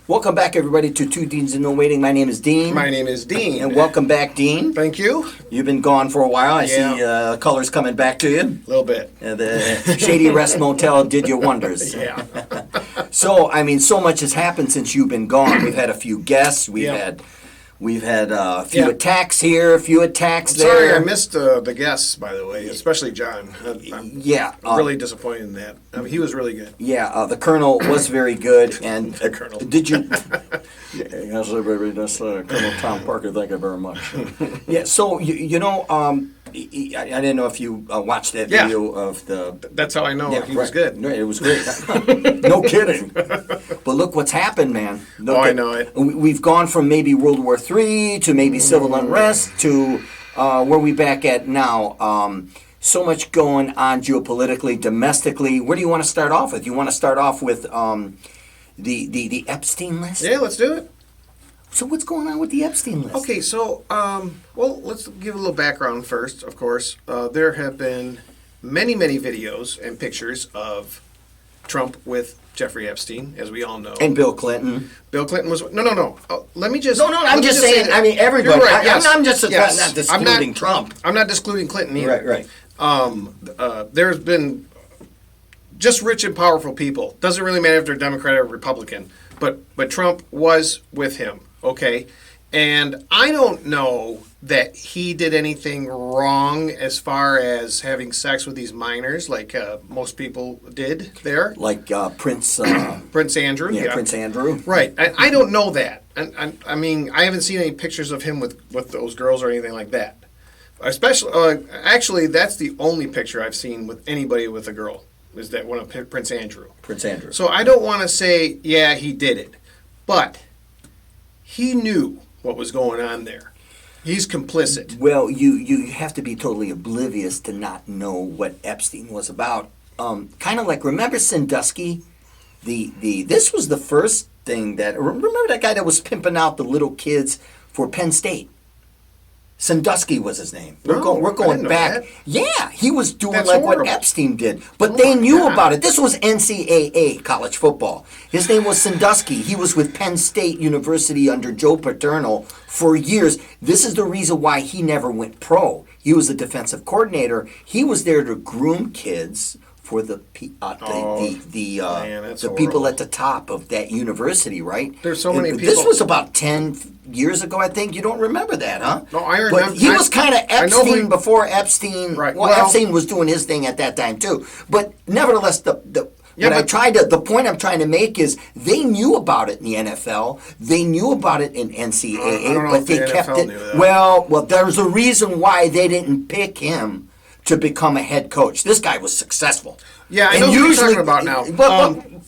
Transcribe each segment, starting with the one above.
Welcome back, everybody, to Two Deans and No Waiting. My name is Dean. My name is Dean. And welcome back, Dean. Thank you. You've been gone for a while. I see colors coming back to you. A little bit. The Shady Rest Motel did you wonders. Yeah. So, so much has happened since you've been gone. We've had a few guests. We've had a few attacks here, a few attacks there. Sorry, I missed the guests, by the way, especially John. I'm really disappointed in that. He was really good. Yeah, the Colonel was very good. And the Colonel. Did you... Yes, everybody does Colonel Tom Parker, thank you very much. Yeah, so, I didn't know if you watched that video of the... That's how I know he was good. Right, it was great. No kidding. But look what's happened, man. I know it. We've gone from maybe World War III to maybe civil unrest to where we back at now. So much going on geopolitically, domestically. Where do you want to start off with? You want to start off with the Epstein list? Yeah, let's do it. So what's going on with the Epstein list? Okay, so, let's give a little background first, of course. There have been many, many videos and pictures of Trump with Jeffrey Epstein, as we all know. And Bill Clinton. Bill Clinton was... No. Let me just... No, I'm just saying, everybody. You're right, yes. I'm just yes. not disputing Trump. I'm not discluding Clinton either. Right. There's been just rich and powerful people. Doesn't really matter if they're Democrat or Republican. But Trump was with him, okay? And I don't know that he did anything wrong as far as having sex with these minors, like most people did there. Like Prince... Prince Andrew. Yeah, Prince Andrew. Right. I don't know that. I mean, I haven't seen any pictures of him with those girls or anything like that. Especially, actually, that's the only picture I've seen with anybody with a girl, is that one of Prince Andrew. Prince Andrew. So I don't want to say, yeah, he did it. But he knew what was going on there. He's complicit. Well, you have to be totally oblivious to not know what Epstein was about. Kind of like, remember Sandusky? This was the first thing that... Remember that guy that was pimping out the little kids for Penn State? Sandusky was his name. We're going back. That. Yeah, he was doing That's like horrible. what Epstein did. But they knew about it. This was NCAA, college football. His name was Sandusky. He was with Penn State University under Joe Paterno for years. This is the reason why he never went pro. He was a defensive coordinator. He was there to groom kids for the people at the top of that university, right? There's so many people. This was about 10 years ago, I think. You don't remember that, huh? No, I remember. But he was kind of Epstein before Epstein. Right. Well, Epstein was doing his thing at that time too. But nevertheless, the point I'm trying to make is they knew about it in the NFL. They knew about it in NCAA, but they kept it. Well, there's a reason why they didn't pick him to become a head coach. This guy was successful. Yeah, I know what you're talking about now.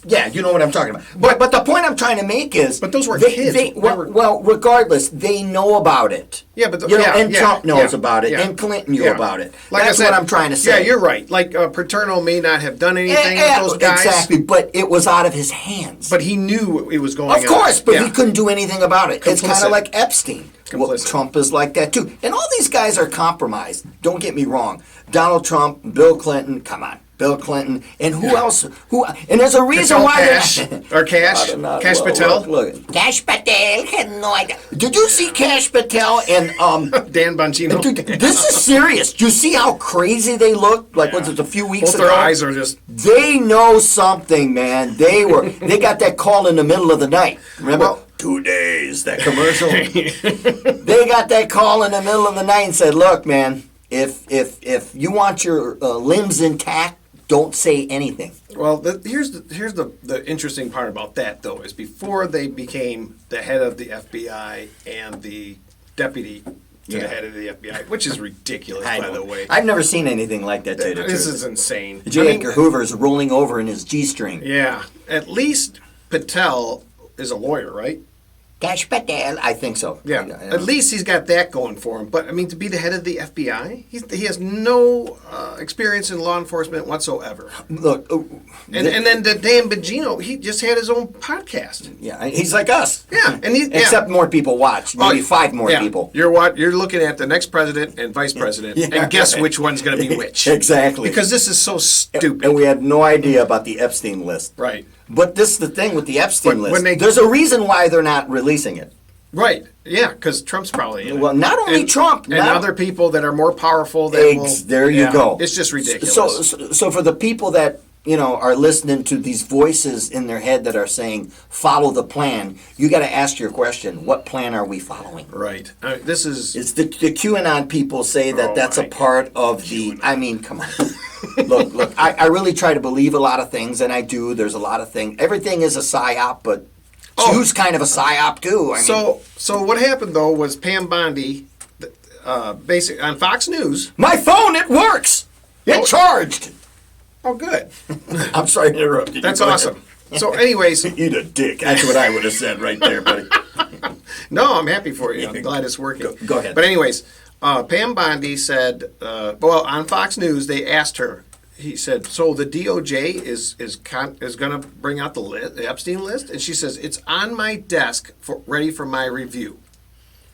Yeah, you know what I'm talking about. But the point I'm trying to make is... But those were kids. Well, regardless, they know about it. Yeah, but... Trump knows about it, and Clinton knew about it. That's what I'm trying to say. Yeah, you're right. Like, Paterno may not have done anything with those guys. Exactly, but it was out of his hands. But he knew it was going on. Of course, but he couldn't do anything about it. It's kind of like Epstein. Well, Trump is like that, too. And all these guys are compromised. Don't get me wrong. Donald Trump, Bill Clinton, come on. Bill Clinton, and who else? And there's a reason why Cash Patel. Look, Cash Patel had no idea. Did you see Cash Patel and Dan Bongino? Dude, this is serious. Do you see how crazy they look? Like was it a few weeks ago? Both their eyes are just. They know something, man. They got that call in the middle of the night. Remember? 2 days. That commercial. They got that call in the middle of the night and said, "Look, man, if you want your limbs intact." Don't say anything. Well, here's the interesting part about that, though, is before they became the head of the FBI and the deputy to the head of the FBI, which is ridiculous, by the way. I've never seen anything like that, to This is insane. J. Edgar Hoover is rolling over in his G-string. Yeah. At least Patel is a lawyer, right? Cash Patel, I think so. Yeah, at least he's got that going for him. But, I mean, to be the head of the FBI, he has no experience in law enforcement whatsoever. Look. And then Dan Bongino, he just had his own podcast. Yeah, he's like us. Yeah. Except more people watch. Maybe 5 more people. You're looking at the next president and vice president, and guess which one's going to be which. Exactly. Because this is so stupid. And we had no idea about the Epstein list. Right. But this is the thing with the Epstein When list. they- There's a reason why they're not releasing it. Right. Yeah, because Trump's probably in it. Well, not only Trump. And other people that are more powerful that will... There you go. It's just ridiculous. So for the people that, are listening to these voices in their head that are saying, follow the plan, you got to ask your question, what plan are we following? Right. This is... It's the QAnon people say that that's a part of the... I mean, come on. Look, I really try to believe a lot of things, and I do. There's a lot of things. Everything is a psyop, but Jew's kind of a psyop, too. So what happened, though, was Pam Bondi, basically on Fox News... My phone, it works! It charged! Oh, good. I'm sorry to interrupt you. That's awesome. So anyways... Eat a dick. That's what I would have said right there, buddy. No, I'm happy for you. I'm glad it's working. Go ahead. But anyways, Pam Bondi said, on Fox News, they asked her, he said, so the DOJ is going to bring out the Epstein list? And she says, it's on my desk, ready for my review.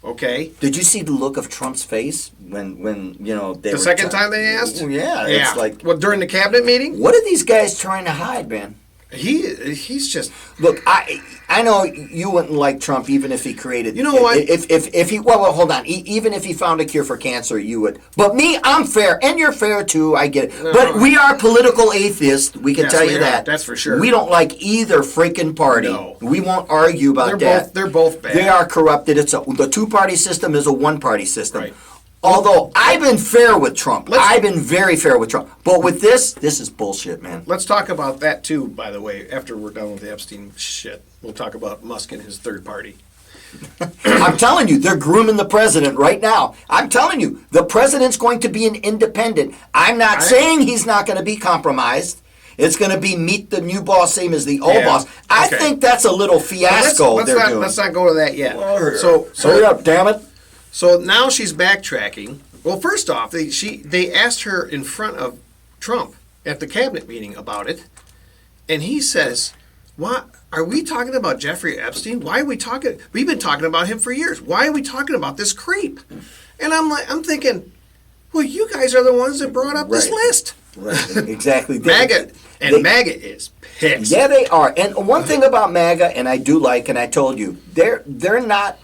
Okay? Did you see the look of Trump's face when they the second time they asked? Yeah. It's like... Well, during the cabinet meeting? What are these guys trying to hide, man? He's just... Look, I know you wouldn't like Trump even if he created... You know what? If he... Well, hold on. Even if he found a cure for cancer, you would. But me, I'm fair. And you're fair, too. I get it. But we are political aitheists. We can tell you that. That's for sure. We don't like either freaking party. No. We won't argue about that. They're both bad. They are corrupted. The two-party system is a one-party system. Right. Although I've been fair with Trump. I've been very fair with Trump. But with this is bullshit, man. Let's talk about that, too, by the way, after we're done with the Epstein shit. We'll talk about Musk and his third party. I'm telling you, they're grooming the president right now. I'm telling you, the president's going to be an independent. I'm not saying he's not going to be compromised. It's going to be meet the new boss, same as the old boss. I think that's a little fiasco doing. Let's not go to that yet. So hurry up, damn it. So now she's backtracking. Well, first off, they asked her in front of Trump at the cabinet meeting about it, and he says, "What are we talking about Jeffrey Epstein? Why are we talking? We've been talking about him for years. Why are we talking about this creep?" And I'm thinking, well, you guys are the ones that brought up this list. Right, exactly. MAGA is pissed. Yeah, they are. And one thing about MAGA, and I do like, and I told you, they're not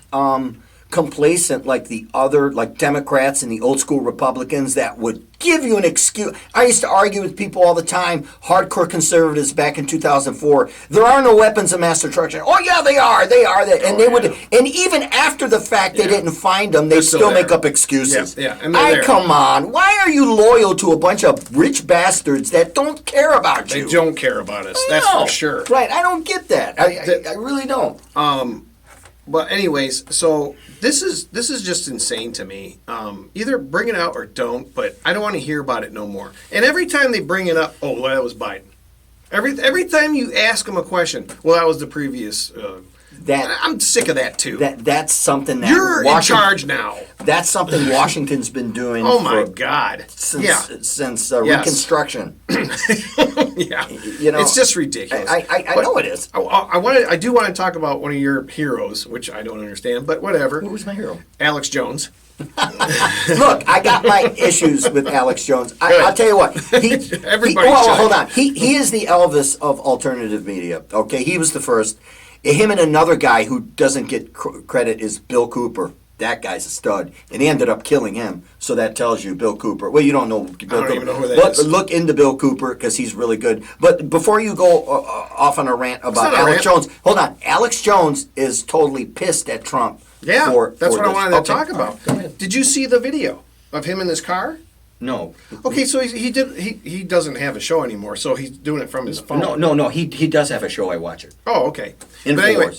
complacent like the other, like Democrats and the old school Republicans that would give you an excuse. I used to argue with people all the time, hardcore conservatives back in 2004. There are no weapons of mass destruction. Oh yeah, they are. And they would, and even after the fact, they didn't find them. They still make up excuses. Come on. Why are you loyal to a bunch of rich bastards that don't care about you? They don't care about us. That's for sure. Right. I don't get that. I really don't. But anyways, so this is just insane to me. Either bring it out or don't, but I don't want to hear about it no more. And every time they bring it up, oh, well, that was Biden. Every time you ask them a question, well, that was the previous. I'm sick of that too. That's something that you're in charge now. That's something Washington's been doing. Oh my God! Since Reconstruction. It's just ridiculous. I know it is. I do want to talk about one of your heroes, which I don't understand, but whatever. Who was my hero? Alex Jones. Look, I got my issues with Alex Jones. I'll tell you what. Hold on. He is the Elvis of alternative media. Okay, he was the first. Him and another guy who doesn't get credit is Bill Cooper. That guy's a stud, and he ended up killing him. So that tells you Bill Cooper. Well, you don't know Bill Cooper. I don't even know who that is. Look into Bill Cooper because he's really good. But before you go off on a rant about Alex Jones, hold on. Alex Jones is totally pissed at Trump. Yeah, that's what I wanted to talk about. Did you see the video of him in his car? No. Okay, so he doesn't have a show anymore, so he's doing it from his phone. No. He does have a show. I watch it. Oh, okay. But anyway,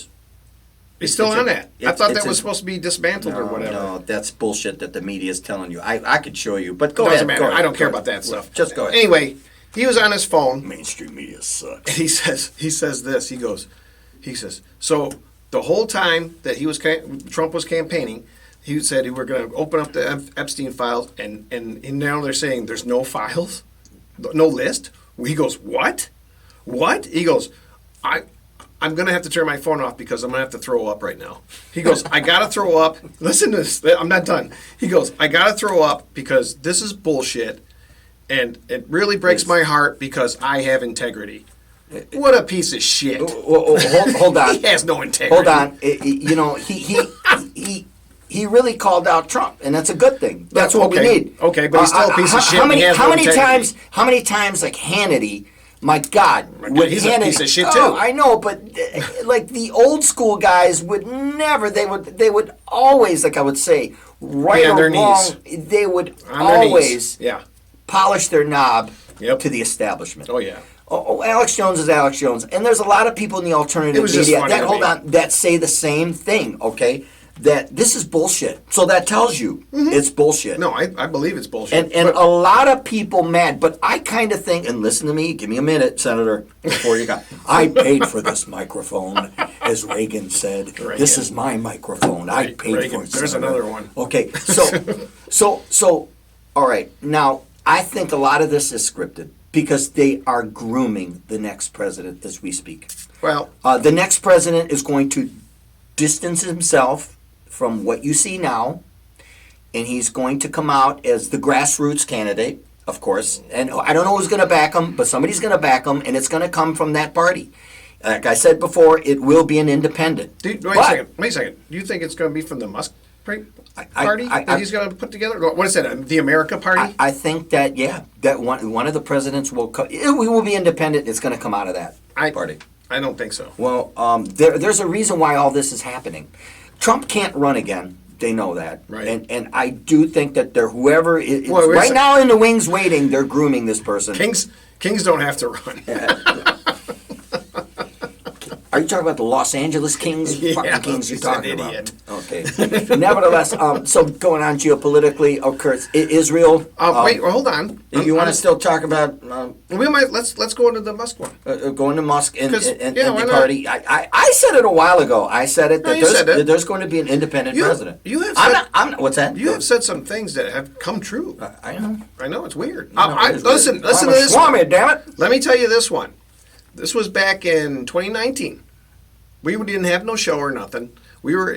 he's still on that. I thought that was supposed to be dismantled or whatever. No, that's bullshit that the media is telling you. I could show you, but go ahead. Doesn't matter. I don't care about that stuff. Just go ahead. Anyway, he was on his phone. Mainstream media sucks. And he says this. He says, so the whole time that Trump was campaigning, he said we were going to open up the Epstein files, and now they're saying there's no files, no list. He goes, what? He goes, I'm going to have to turn my phone off because I'm going to have to throw up right now. He goes, I got to throw up. Listen to this. I'm not done. He goes, I got to throw up because this is bullshit, and it really breaks my heart because I have integrity. What a piece of shit. Hold on. He has no integrity. Hold on. He really called out Trump, and that's a good thing. That's what we need. Okay, but he's still a piece of shit. How many times, like Hannity? My God, he's a piece of shit too. Oh, I know, but like the old school guys would never. They would always, like I would say, right or wrong, they would always polish their knob to the establishment. Oh yeah. Oh, Alex Jones is Alex Jones, and there's a lot of people in the alternative media that say the same thing. Okay. That this is bullshit. So that tells you it's bullshit. No, I believe it's bullshit. And a lot of people mad, but I kind of think, and listen to me, give me a minute, Senator, before you go. I paid for this microphone, as Reagan said. This is my microphone. I paid for it. There's another one. Okay, so, all right. Now, I think a lot of this is scripted because they are grooming the next president as we speak. Well, the next president is going to distance himself from what you see now, and he's going to come out as the grassroots candidate, of course. And I don't know who's going to back him, but somebody's going to back him, and it's going to come from that party. Like I said before, it will be an independent. Wait a second. Do you think it's going to be from the Musk party that he's going to put together? What is that? The America Party? I think that that one of the presidents will will be independent. It's going to come out of that party. I don't think so. Well, there's a reason why all this is happening. Trump can't run again. They know that. Right. And I do think that whoever is right now in the wings waiting, they're grooming this person. Kings don't have to run. Are you talking about the Los Angeles Kings? Fucking Kings you're talking about. Idiot. Okay. Nevertheless, so going on geopolitically, of course, Israel. Hold on. You want to still talk about? We might. Let's go into the Musk one. Going to Musk and the party. I said it a while ago. I said it that there's going to be an independent president. You have said, what's that? You have said some things that have come true. I know. I know it's weird. Listen to this one. Damn it. Let me tell you this one. This was back in 2019. We didn't have no show or nothing. We were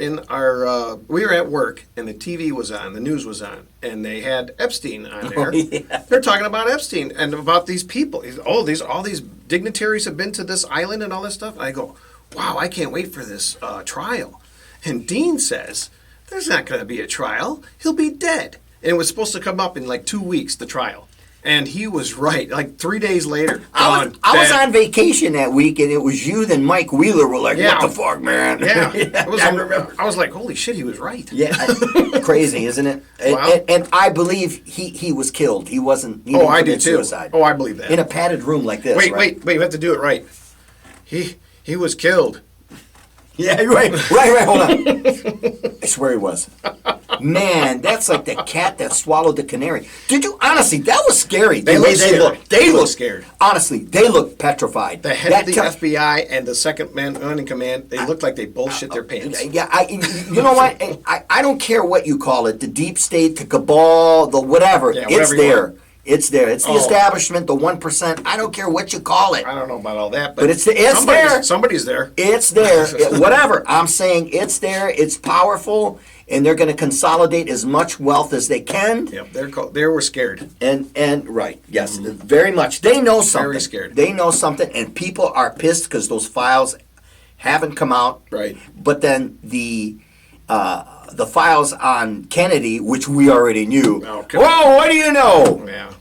we were at work, and the TV was on, the news was on, and they had Epstein on there. Oh, yeah. They're talking about Epstein and about these people. All these dignitaries have been to this island and all this stuff. And I go, wow, I can't wait for this trial. And Dean says, there's not going to be a trial. He'll be dead. And it was supposed to come up in like 2 weeks, the trial. And he was right. Like 3 days later, I was on vacation that week, and it was you and Mike Wheeler were like, "What the fuck, man?" Yeah, I remember. I was like, "Holy shit, he was right." Yeah, crazy, isn't it? Wow. And I believe he was killed. He wasn't. He I do too. Suicide. Oh, I believe that. In a padded room like this. Wait! You have to do it right. He was killed. Yeah, right. Hold on. I swear he was. Man, that's like the cat that swallowed the canary. Did you honestly? That was scary. They look scared. Honestly, they look petrified. The head of the FBI and the second man in command, they look like they bullshit their pants. Yeah, you know what? I don't care what you call it, the deep state, the cabal, the whatever. Yeah, it's there. It's there. It's the establishment, the 1%. I don't care what you call it. I don't know about all that, but it's there. Somebody's there. It's there. Whatever. I'm saying it's there. It's powerful, and they're going to consolidate as much wealth as they can. Yep, they were scared. And right, yes, very much. They know something. Very scared. They know something, and people are pissed because those files haven't come out. Right. But then the files on Kennedy, which we already knew. Okay. Whoa, what do you know? Yeah.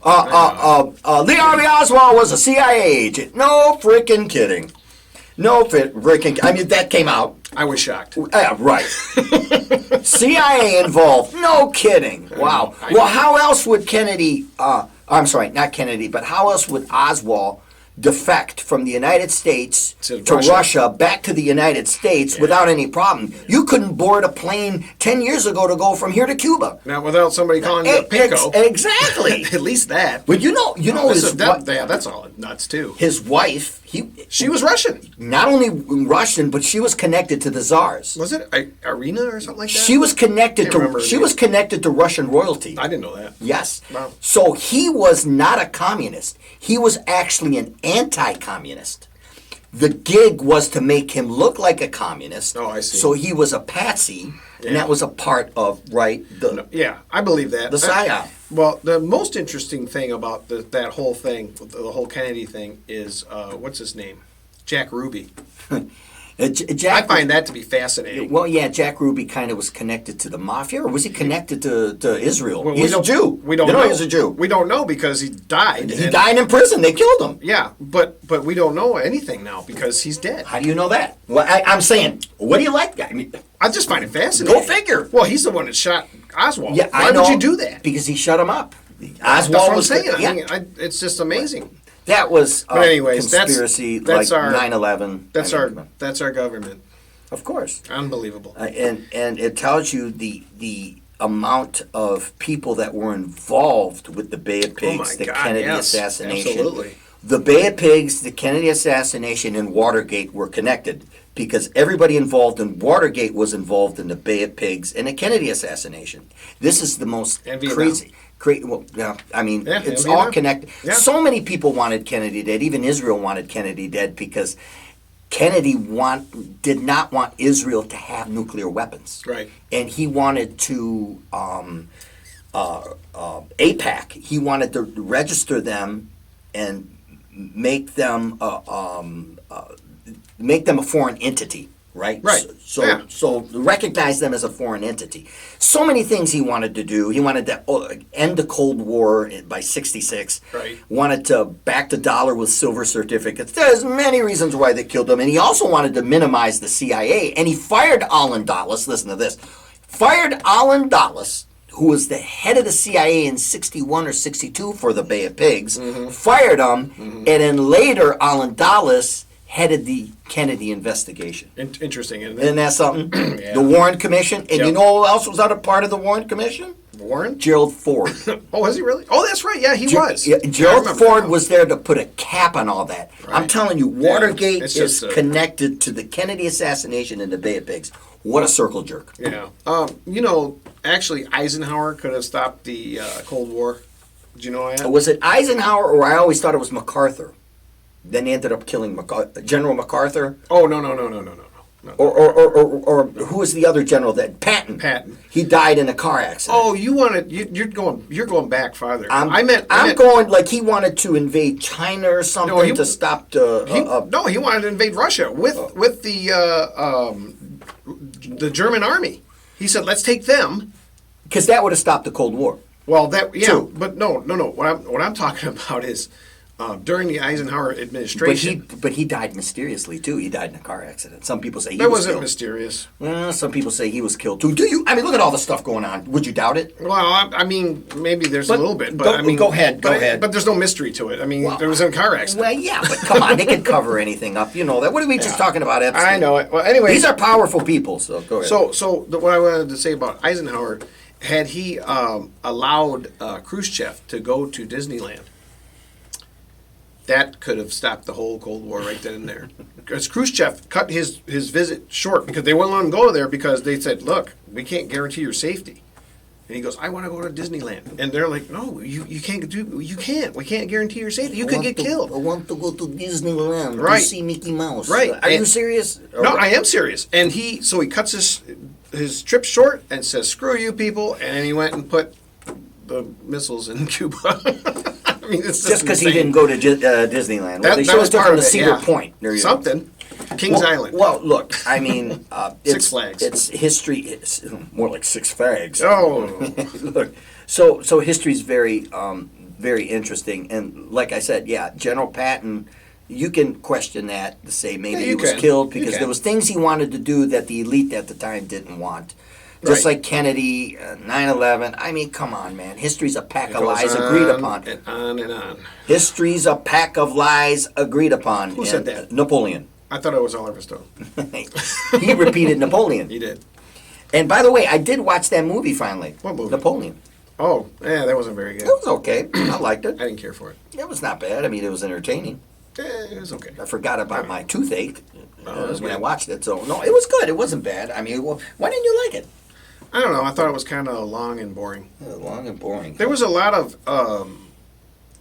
Lee Harvey Oswald was a CIA agent. No freaking kidding. No freaking. I mean, that came out. I was shocked. Yeah, right. CIA involved. No kidding. Wow. Well, how else would Kennedy? I'm sorry, not Kennedy, but how else would Oswald defect from the United States to Russia back to the United States without any problem? You couldn't board a plane 10 years ago to go from here to Cuba. Now, without somebody calling you a pinko. Exactly. At least that. But you know, that's all nuts too. His wife, she was Russian. Not only Russian, but she was connected to the czars. Was it Irina or something like that? She was connected to Russian royalty. I didn't know that. Yes. Wow. So he was not a communist. He was actually an anti-communist. The gig was to make him look like a communist. Oh, I see. So he was a patsy, and that was a part of I believe that. The psyop. Well, the most interesting thing about that whole thing, the whole Kennedy thing, is what's his name? Jack Ruby. I find that to be fascinating. Well, yeah, Jack Ruby kind of was connected to the mafia, or was he connected to Israel? Well, he's a Jew. We don't know. He's a Jew. We don't know because he died. He died in prison. They killed him. Yeah, but we don't know anything now because he's dead. How do you know that? Well, I'm saying, what do you like? I mean, I just find it fascinating. Go figure. Well, he's the one that shot Oswald. Yeah, Why would you do that? Because he shut him up. That's what I'm was saying. Yeah. I mean, it's just amazing. That was But anyways, conspiracy that's like our 9/11. That's our government. Of course. Unbelievable. And it tells you the amount of people that were involved with the Bay of Pigs, Kennedy assassination. Absolutely. The Bay of Pigs, the Kennedy assassination, and Watergate were connected because everybody involved in Watergate was involved in the Bay of Pigs and the Kennedy assassination. This is the most crazy. Well, yeah, I mean, it's all connected. Yeah. So many people wanted Kennedy dead. Even Israel wanted Kennedy dead because Kennedy did not want Israel to have nuclear weapons. Right. And he wanted to AIPAC. He wanted to register them and make them a foreign entity. Right. Right. So recognize them as a foreign entity. So many things he wanted to do. He wanted to end the Cold War by '66. Right. Wanted to back the dollar with silver certificates. There's many reasons why they killed him, and he also wanted to minimize the CIA. And he fired Allen Dulles. Listen to this. Fired Allen Dulles, who was the head of the CIA in '61 or '62 for the Bay of Pigs. Mm-hmm. Fired him, and then later Allen Dulles headed the Kennedy investigation. Interesting, isn't it? Isn't that something? Yeah. The Warren Commission. And you know who else was out of part of the Warren Commission? Warren? Gerald Ford. Oh, was he really? Oh, that's right. Yeah, he was. Yeah, Gerald Ford was there to put a cap on all that. Right. I'm telling you, Watergate is connected to the Kennedy assassination and the Bay of Pigs. What a circle jerk. Yeah. Actually, Eisenhower could have stopped the Cold War. Did you know that? Was it Eisenhower, or I always thought it was MacArthur? Then he ended up killing General MacArthur. Oh, no. Or who was the other general that Patton? Patton. He died in a car accident. Oh, you're going back farther. I'm going like he wanted to invade China or something to stop the. He wanted to invade Russia with the German army. He said, "Let's take them," because that would have stopped the Cold War. Well, but no. What I'm talking about is. During the Eisenhower administration, but he died mysteriously too. He died in a car accident. Some people say he that was wasn't killed. Mysterious. Some people say he was killed too. Do you? I mean, look at all the stuff going on. Would you doubt it? Well, I mean, maybe there's a little bit, but I mean, go ahead. But there's no mystery to it. I mean, there was a car accident. Well, yeah, but come on, they can cover anything up. You know that. What are we just talking about, Epstein? I know it. Well, anyway, these are powerful people. So go ahead. What I wanted to say about Eisenhower, had he allowed Khrushchev to go to Disneyland, that could have stopped the whole Cold War right then and there. Because Khrushchev cut his visit short because they wouldn't let him go there because they said, "Look, we can't guarantee your safety." And he goes, "I want to go to Disneyland." And they're like, "No, you can't you can't. We can't guarantee your safety. You could get killed." I want to go to Disneyland to see Mickey Mouse. Right. Are you serious? No, I am serious. And he cuts his trip short and says, "Screw you people." And then he went and put the missiles in Cuba. I mean, it's just because he didn't go to Disneyland. Well, they should have taken him to Cedar Point. Something. Kings Island. Well, look, I mean, Six Flags. It's history. It's more like Six Flags. Oh, look. So history's very, very interesting, and like I said, General Patton. You can question that to say maybe he was killed because there was things he wanted to do that the elite at the time didn't want. Just like Kennedy, 9/11. I mean, come on, man. History's a pack of lies agreed upon. And on and on. History's a pack of lies agreed upon. Who said that? Napoleon. I thought it was Oliver Stone. He repeated Napoleon. He did. And by the way, I did watch that movie finally. What movie? Napoleon. Oh, yeah, that wasn't very good. It was okay. I liked it. I didn't care for it. It was not bad. I mean, it was entertaining. It was okay. I forgot about my toothache when I watched it. So, no, it was good. It wasn't bad. I mean, why didn't you like it? I don't know. I thought it was kind of long and boring. Long and boring. There was a lot of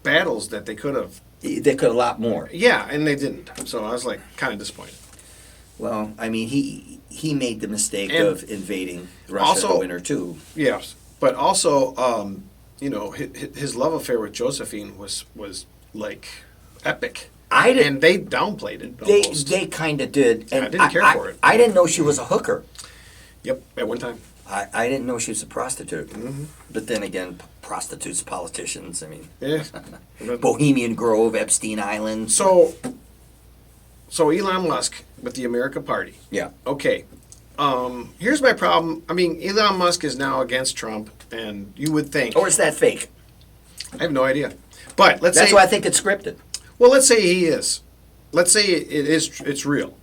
battles that they could have. They could have a lot more. Yeah, and they didn't. So I was like kind of disappointed. Well, I mean, he made the mistake of invading Russia in the winter too. Yes, but also his love affair with Josephine was like epic. And they downplayed it. Almost. They kind of did. And I didn't care for it. I didn't know she was a hooker. Yep, at one time. I didn't know she was a prostitute. Mm-hmm. But then again, prostitutes, politicians, I mean. Yeah. Bohemian Grove, Epstein Island. So Elon Musk with the America Party. Yeah. Okay. Here's my problem. I mean, Elon Musk is now against Trump, and you would think. Or is that fake? I have no idea. But let's say. That's why I think it's scripted. Well, let's say he is. Let's say it's real.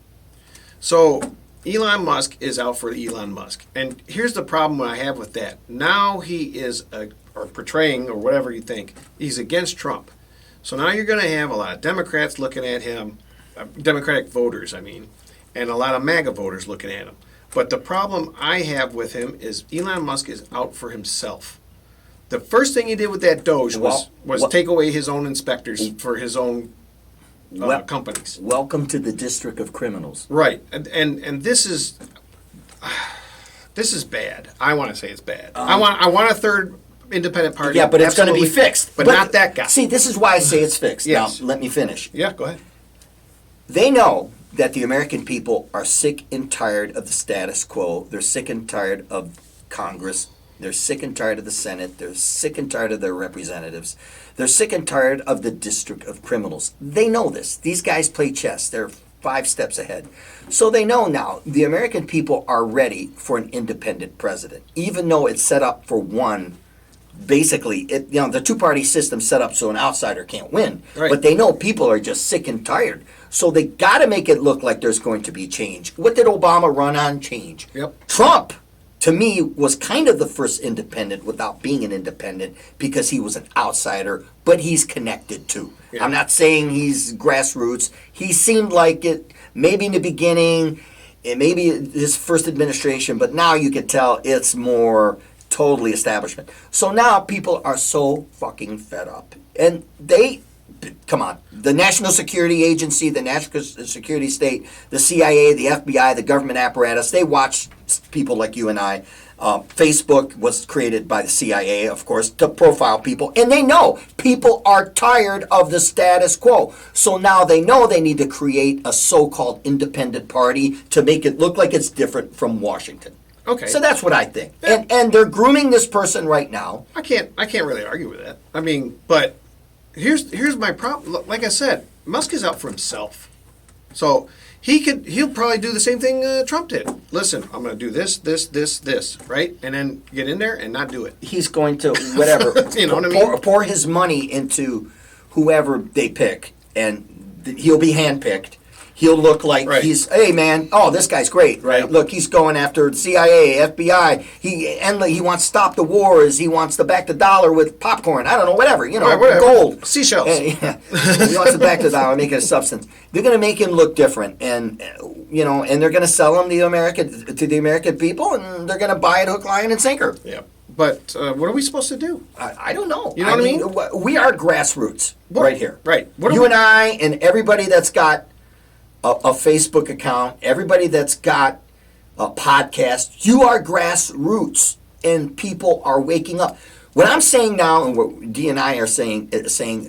So Elon Musk is out for Elon Musk. And here's the problem I have with that. Now he is, or portraying, or whatever you think, he's against Trump. So now you're going to have a lot of Democrats looking at him, Democratic voters, I mean, and a lot of MAGA voters looking at him. But the problem I have with him is Elon Musk is out for himself. The first thing he did with that Doge was take away his own inspectors for his own companies. Welcome to the District of Criminals. Right, and this is bad. I want to say it's bad. I want a third independent party. Yeah, but it's going to be fixed. But not that guy. See, this is why I say it's fixed. Yes. Now, let me finish. Yeah, go ahead. They know that the American people are sick and tired of the status quo. They're sick and tired of Congress. They're sick and tired of the Senate. They're sick and tired of their representatives. They're sick and tired of the District of Criminals. They know this. These guys play chess. They're 5 steps ahead. So they know now the American people are ready for an independent president, even though it's set up for one. Basically, the two-party system set up so an outsider can't win. Right. But they know people are just sick and tired. So they got to make it look like there's going to be change. What did Obama run on? Change. Yep. Trump, to me, was kind of the first independent without being an independent because he was an outsider, but he's connected too. Yeah. I'm not saying he's grassroots. He seemed like it maybe in the beginning, and maybe his first administration, but now you can tell it's more totally establishment. So now people are so fucking fed up. And come on, the National Security Agency, the National Security State, the CIA, the FBI, the government apparatus, they watch people like you and I. Facebook was created by the CIA, of course, to profile people. And they know people are tired of the status quo. So now they know they need to create a so-called independent party to make it look like it's different from Washington. Okay. So that's what I think. Yeah. And they're grooming this person right now. I can't really argue with that. I mean, but here's my problem. Like I said, Musk is out for himself. So he'll probably do the same thing Trump did. Listen, I'm going to do this, right? And then get in there and not do it. He's going to whatever. You know what I mean? Pour his money into whoever they pick, and he'll be handpicked. He'll look like he's, hey man, oh, this guy's great, right? Yep. Look, he's going after CIA, FBI. He wants to stop the wars. He wants to back the dollar with popcorn. I don't know, whatever, whatever. Gold. Seashells. Yeah. He wants to back the dollar, make it a substance. They're going to make him look different, and and they're going to sell him to the American people, and they're going to buy it hook, line, and sinker. Yeah. But what are we supposed to do? I don't know. You know what I mean? We are grassroots right here. Right. You and I and everybody that's got a Facebook account, everybody that's got a podcast, you are grassroots, and people are waking up. What I'm saying now, and what Dee and I are saying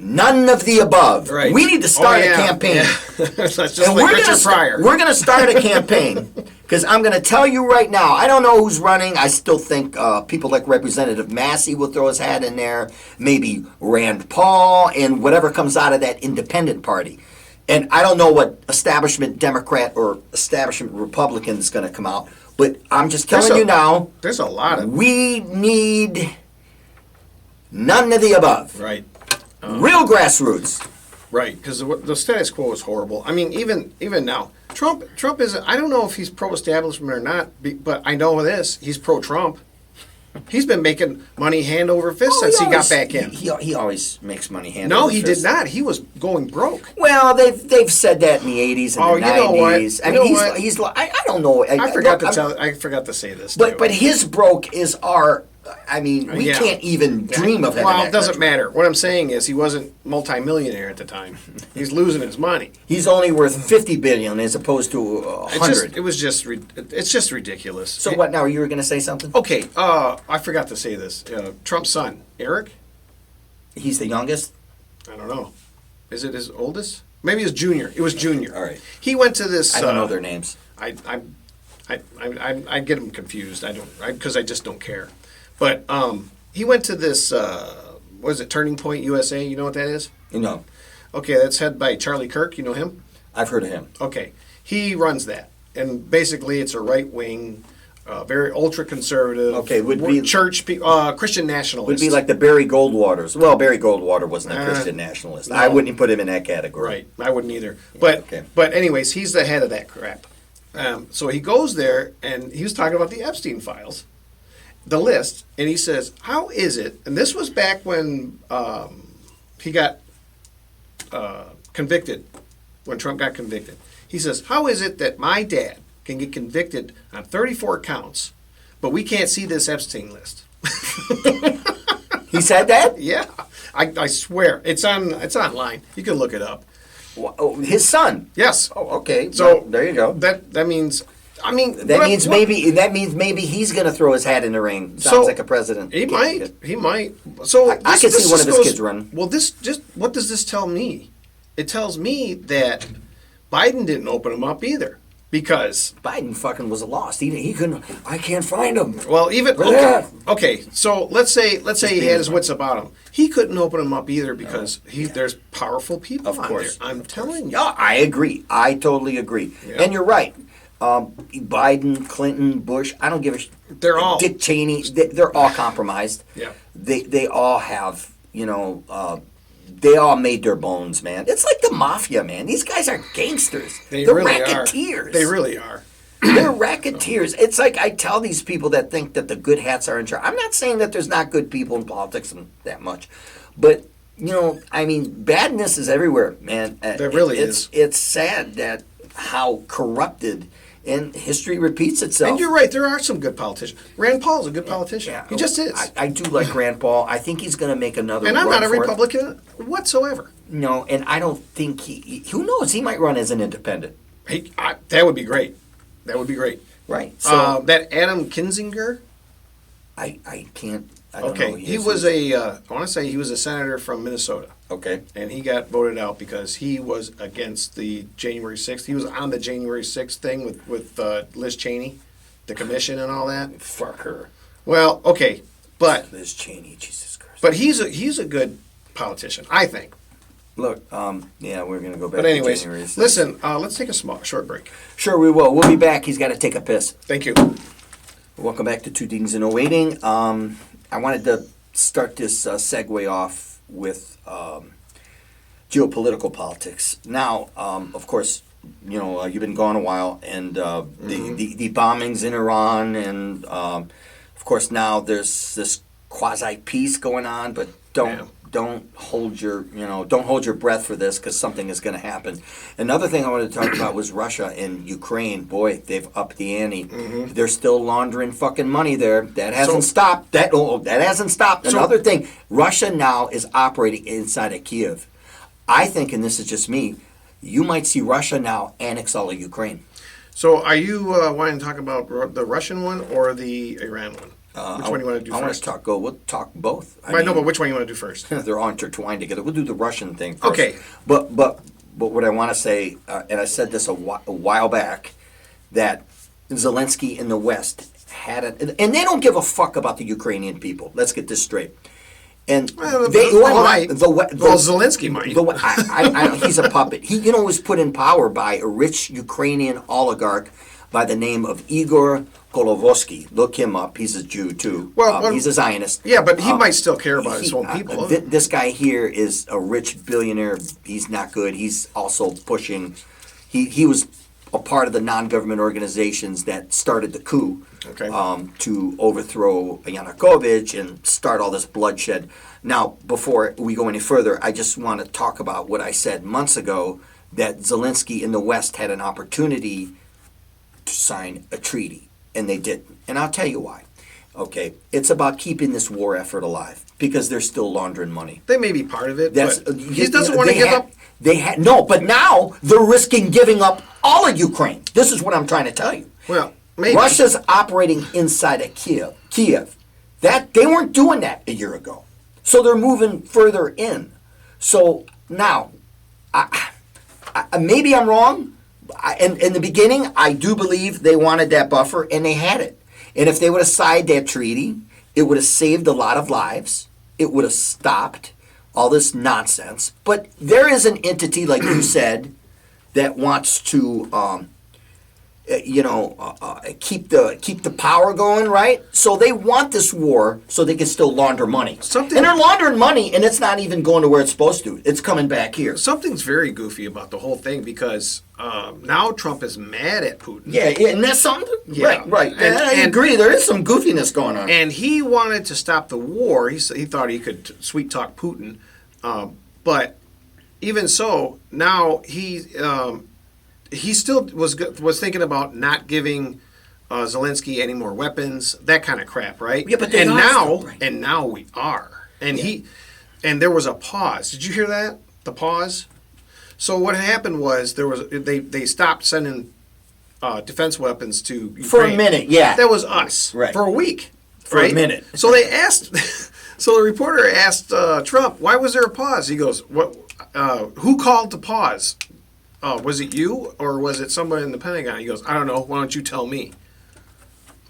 none of the above. Right. We need to start a campaign. Yeah. That's just like Richard Pryor. We're going to start a campaign, because I'm going to tell you right now, I don't know who's running. I still think people like Representative Massey will throw his hat in there, maybe Rand Paul, and whatever comes out of that independent party. And I don't know what establishment Democrat or establishment Republican is going to come out, but I'm just telling you now. There's a lot of. We need none of the above. Right. Real grassroots. Right, because the status quo is horrible. I mean, even now, Trump is. I don't know if he's pro-establishment or not, but I know this: he's pro-Trump. He's been making money hand over fist since he got back in. He always makes money hand over fist. No, he did not. He was going broke. Well, they've said that in the 80s and the 90s. I mean, he's I don't know. I forgot to say this. But his broke is our. I mean, we can't even dream of having Well, it doesn't matter. What I'm saying is he wasn't multimillionaire at the time. He's losing his money. He's only worth $50 billion as opposed to $100. It's just ridiculous. So what now? You were going to say something? Okay, I forgot to say this. Trump's son, Eric, He's the youngest? I don't know. Is it his oldest? Maybe his junior. It was junior. All right. He went to this. I don't know their names. I get them confused. Because I just don't care. But he went to this. What is it? Turning Point USA. You know what that is? No. Okay, that's headed by Charlie Kirk. You know him? I've heard of him. Okay, he runs that, and basically it's a right wing, very ultra conservative. Okay, would be church Christian nationalist. Would be like the Barry Goldwaters. Well, Barry Goldwater wasn't a Christian nationalist. No. I wouldn't even put him in that category. Right, I wouldn't either. But but anyways, he's the head of that crap. So he goes there, and he was talking about the Epstein Files, the list, and he says, "How is it?" And this was back when he got convicted, when Trump got convicted. He says, "How is it that my dad can get convicted on 34 counts, but we can't see this Epstein list?" He said that? Yeah, I swear it's online. You can look it up. His son. Yes. Oh, okay. So well, there you go. That means. I mean, that means maybe he's going to throw his hat in the ring. Sounds like a president. He might. So I can see one of his kids running. Well, what does this tell me? It tells me that Biden didn't open him up either, because Biden fucking was lost. He couldn't. I can't find him. Well, even okay. So let's say he had his wits about him. He couldn't open him up either because there's powerful people. Of course, I'm telling you. Yeah, I agree. I totally agree. Yeah. And you're right. Biden, Clinton, Bush. I don't give a. They're all Dick Cheney. They're all compromised. Yeah. They all have. They all made their bones, man. It's like the mafia, man. These guys are gangsters. They're really racketeers. Are. They really are. They're racketeers. It's like I tell these people that think that the good hats are in charge. I'm not saying that there's not good people in politics that much, but badness is everywhere, man. There really is. It's sad that how corrupted. And history repeats itself. And you're right. There are some good politicians. Rand Paul's a good politician. Yeah. He just is. I do like Rand Paul. I think he's going to make another. And I'm not a Republican whatsoever. No, and I don't think he. Who knows? He might run as an independent. That would be great. That would be great. Right. So that Adam Kinzinger. I can't. I don't know. He was I want to say he was a senator from Minnesota. Okay. And he got voted out because he was against the January 6th. He was on the January 6th thing with Liz Cheney, the commission and all that. Fuck her. Well, okay, but Liz Cheney, Jesus Christ. But he's a good politician, I think. Look, we're gonna go back. But anyways, to January 6th. Listen, let's take a short break. Sure, we will. We'll be back. He's got to take a piss. Thank you. Welcome back to Two Dings and No Waiting. I wanted to start this segue off with geopolitical politics. Now, of course, you've been gone a while, and the bombings in Iran, and of course now there's this quasi peace going on. But don't hold your breath for this, because something is going to happen. Another thing I wanted to talk about was Russia and Ukraine. Boy, they've upped the ante. Mm-hmm. They're still laundering fucking money there. That hasn't stopped. That hasn't stopped. Another thing, Russia now is operating inside of Kiev. I think, and this is just me, you might see Russia now annex all of Ukraine. So are you wanting to talk about the Russian one or the Iran one? Which one do you want to do first? We'll talk both. But which one you want to do first? They're all intertwined together. We'll do the Russian thing first. Okay. But what I want to say, and I said this a while back, that Zelensky in the West had it, and they don't give a fuck about the Ukrainian people. Let's get this straight. And Zelensky might. He's a puppet. He was put in power by a rich Ukrainian oligarch by the name of Igor Kolovsky. Look him up. He's a Jew too. Well, he's a Zionist. Yeah, but he might still care about his own people. This guy here is a rich billionaire. He's not good. He's also pushing. He was a part of the non-government organizations that started the coup to overthrow Yanukovych and start all this bloodshed. Now, before we go any further, I just want to talk about what I said months ago, that Zelensky in the West had an opportunity to sign a treaty, and they didn't. And I'll tell you why. Okay, it's about keeping this war effort alive, because they're still laundering money. They may be part of it, but he doesn't want to give up. But now they're risking giving up all of Ukraine. This is what I'm trying to tell you. Well, maybe. Russia's operating inside of Kiev. That they weren't doing that a year ago. So they're moving further in. So now, maybe I'm wrong. In the beginning, I do believe they wanted that buffer, and they had it. And if they would have signed that treaty, it would have saved a lot of lives. It would have stopped all this nonsense. But there is an entity, like you said, that wants to, keep the power going, right? So they want this war so they can still launder money. And they're laundering money, and it's not even going to where it's supposed to. It's coming back here. Something's very goofy about the whole thing because now Trump is mad at Putin. Yeah, and that's something. Yeah. Right. And I agree. There is some goofiness going on. And he wanted to stop the war. He thought he could sweet talk Putin, but even so, now he still was thinking about not giving Zelensky any more weapons, that kind of crap, right? Yeah, but now we are, and there was a pause. Did you hear that? The pause. So what happened was they stopped sending defense weapons to Ukraine. For a minute. Yeah, that was us. Right. For a week. For a minute. So they asked. So the reporter asked Trump, "Why was there a pause?" He goes, "What? Who called the pause? Was it you or was it someone in the Pentagon?" He goes, "I don't know. Why don't you tell me?"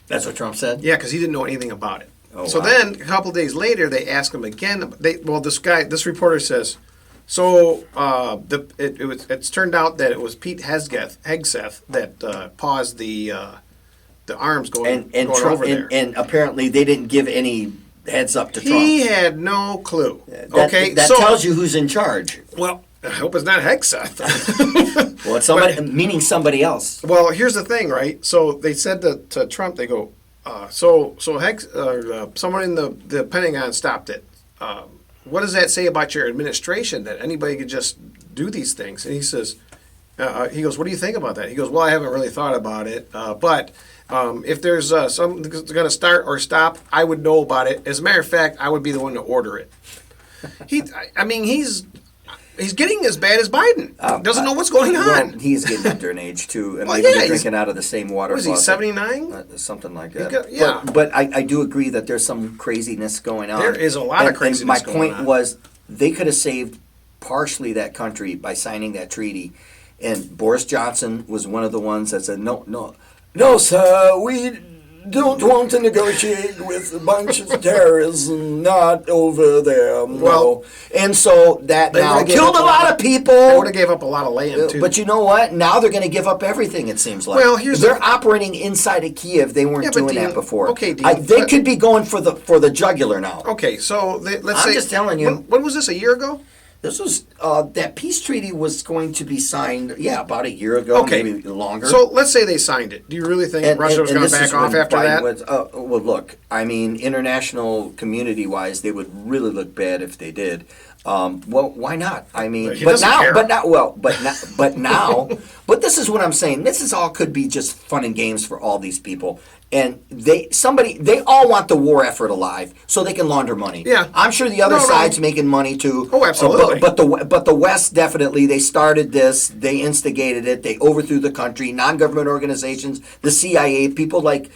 That's what Trump said? Yeah, because he didn't know anything about it. Oh, so wow. then a couple of days later, they ask him again. This reporter says, so it's turned out that it was Pete Hegseth that paused the arms going Trump, over there. And apparently they didn't give any heads up to Trump. He had no clue. That tells you who's in charge. Well, I hope it's not Hegseth. Well, it's somebody, meaning somebody else. Well, here's the thing, right? So they said to Trump, they go, someone in the Pentagon stopped it. What does that say about your administration that anybody could just do these things? And he says, he goes, what do you think about that? He goes, well, I haven't really thought about it, but if there's something that's going to start or stop, I would know about it. As a matter of fact, I would be the one to order it. He's getting as bad as Biden. Doesn't know what's going on. Well, he's getting up there in age, too. And he's drinking out of the same water. Was he, 79? Something like that. But I do agree that there's some craziness going on. There is a lot of craziness going on. My point was they could have saved partially that country by signing that treaty. And Boris Johnson was one of the ones that said, no, sir, we don't want to negotiate with a bunch of terrorists, not over there. No. Well, and so that now killed a lot of people. They would have gave up a lot of land too. But you know what? Now they're going to give up everything. It seems like. Well, they're operating inside of Kiev. They weren't doing that before. Okay, Dean, they could be going for the jugular now. Okay, so let's say. I'm just telling you. When was this? A year ago? This was that peace treaty was going to be signed, about a year ago, maybe longer. So let's say they signed it. Do you really think Russia was going to back off after that? Well, look, international community-wise, they would really look bad if they did. Well, why not? But now, but this is what I'm saying. This is all could be just fun and games for all these people. And they all want the war effort alive so they can launder money. Yeah, I'm sure the other side's making money too. Oh, absolutely. But the West definitely, they started this, they instigated it, they overthrew the country. Non-government organizations, the CIA, people like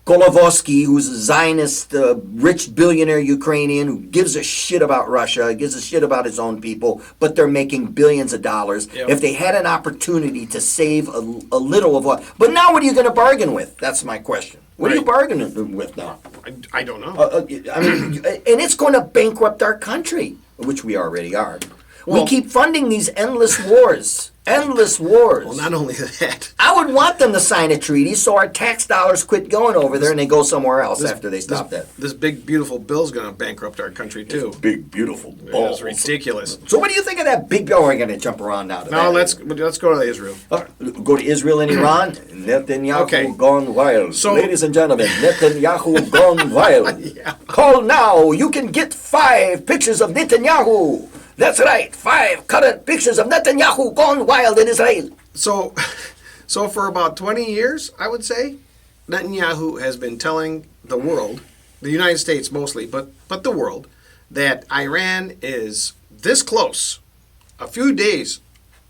Golovosky, who's a Zionist, rich billionaire Ukrainian who gives a shit about Russia, gives a shit about his own people, but they're making billions of dollars. Yep. If they had an opportunity to save a little of what... But now what are you going to bargain with? That's my question. What are you bargaining with now? I don't know. And it's going to bankrupt our country, which we already are. Well, we keep funding these endless wars. Endless wars. Well, not only that. I would want them to sign a treaty so our tax dollars quit going over there and they go somewhere else after they stop that. This big, beautiful bill's going to bankrupt our country, too. This big, beautiful bill. It's ridiculous. So what do you think of that big bill? We're going to jump around now to that. No, let's go to Israel. Go to Israel and Iran. Netanyahu gone wild. So, ladies and gentlemen, Netanyahu gone wild. Yeah. Call now. You can get 5 pictures of Netanyahu. That's right, 5 current pictures of Netanyahu gone wild in Israel. So for about 20 years, I would say, Netanyahu has been telling the world, the United States mostly, but the world, that Iran is this close, a few days,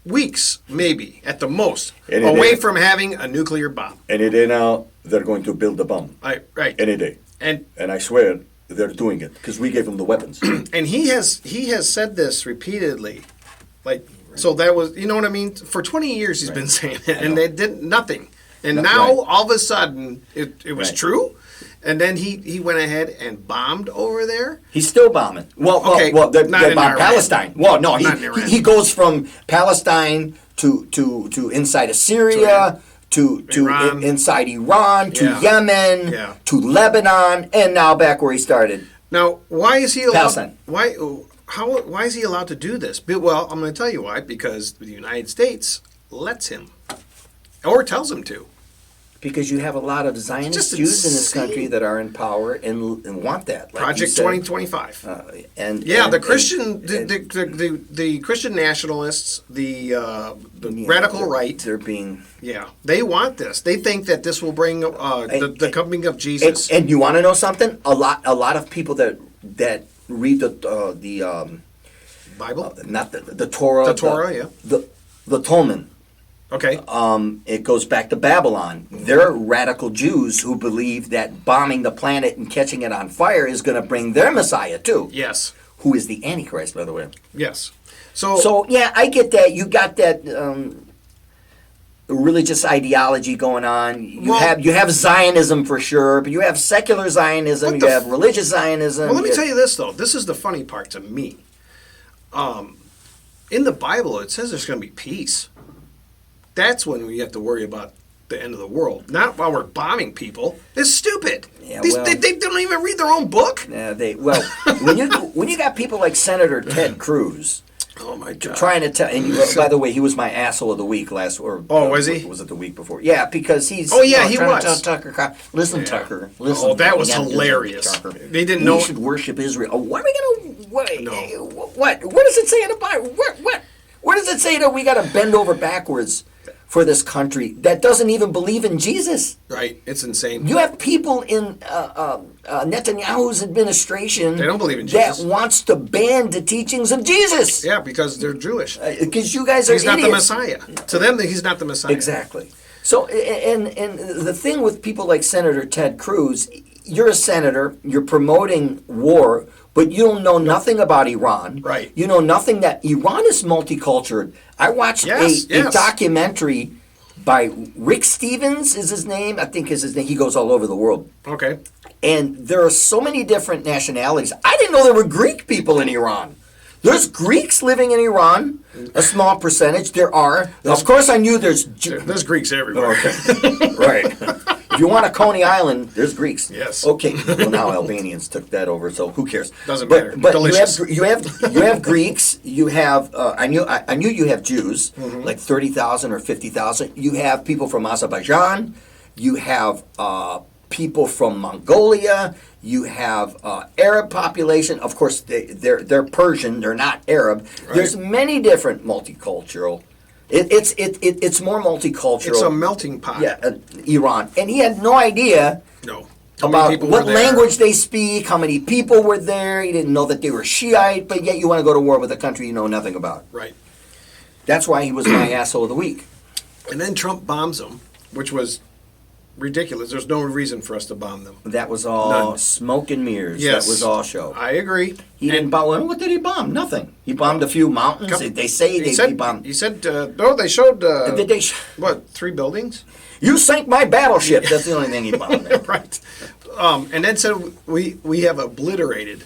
weeks maybe, at the most, away from having a nuclear bomb. Any day now, they're going to build a bomb. Right. Any day. And I swear, they're doing it because we gave them the weapons. And he has said this repeatedly, like so that was you know what I mean. For 20 years he's been saying it, and they did nothing. And now all of a sudden it was true. And then he went ahead and bombed over there. He's still bombing. Well, they bombed Palestine. Well, no, he goes from Palestine to inside of Syria, to inside Iran, to Yemen, to Lebanon, and now back where he started. Now, why is he allowed? Palestine. Why is he allowed to do this? Well, I'm going to tell you why. Because the United States lets him, or tells him to. Because you have a lot of Zionist Jews in this country that are in power and want that. Like Project 2025. The Christian nationalists, the radical right. They're being. Yeah, they want this. They think that this will bring the coming of Jesus. And you want to know something? A lot of people that read the Bible, not the Torah. The Torah, the Talmud. Okay. It goes back to Babylon. They're radical Jews who believe that bombing the planet and catching it on fire is going to bring their Messiah too. Yes. Who is the Antichrist, by the way. Yes. So yeah, I get that. You got that religious ideology going on. You have Zionism for sure, but you have secular Zionism. You have religious Zionism. Well, let me tell you this though. This is the funny part to me. In the Bible, it says there's going to be peace. That's when we have to worry about the end of the world. Not while we're bombing people. It's stupid. Yeah, they don't even read their own book. Yeah, when you got people like Senator Ted Cruz. Oh my God! Trying to tell. And by the way, he was my asshole of the week last. Was he? Was it the week before? Yeah, because he's. Oh yeah, he was. Tucker, listen, Tucker. Listen. Oh, that was hilarious. They didn't know. We should worship Israel. Oh, what are we gonna? What does it say in the Bible? Where does it say that we got to bend over backwards for this country that doesn't even believe in Jesus? Right, it's insane. You have people in Netanyahu's administration. They don't believe in Jesus. That wants to ban the teachings of Jesus. Yeah, because they're Jewish. Because you guys are idiots. He's not the Messiah. To them, he's not the Messiah. Exactly. So, and the thing with people like Senator Ted Cruz, you're a senator, you're promoting war, but you don't know nothing about Iran. Right. You know nothing that Iran is multicultural. I watched a documentary by Rick Stevens is his name. I think is his name. He goes all over the world. Okay. And there are so many different nationalities. I didn't know there were Greek people in Iran. There's Greeks living in Iran, a small percentage. There are. Of course, I knew there's Greeks everywhere. Okay. Right. If you want a Coney Island, there's Greeks. Yes. Okay. Well, now Albanians took that over, so who cares? Doesn't matter. But delicious. you have Greeks. You have I knew you have Jews, like 30,000 or 50,000. You have people from Azerbaijan. You have people from Mongolia. You have Arab population. Of course, they're Persian. They're not Arab. Right. There's many different multicultural. It's more multicultural. It's a melting pot. Yeah, Iran, and he had no idea. No. About what language they speak, how many people were there. He didn't know that they were Shiite, but yet you want to go to war with a country you know nothing about. Right. That's why he was my asshole of the week. And then Trump bombs them, which was ridiculous. There's no reason for us to bomb them. That was all smoke and mirrors. Yes. That was all show. I agree. He didn't bomb. What did he bomb? Nothing. He bombed a few mountains. They say he bombed. He said, no, they showed, did they 3 buildings? You sank my battleship. That's the only thing he bombed. Right. And then said, we have obliterated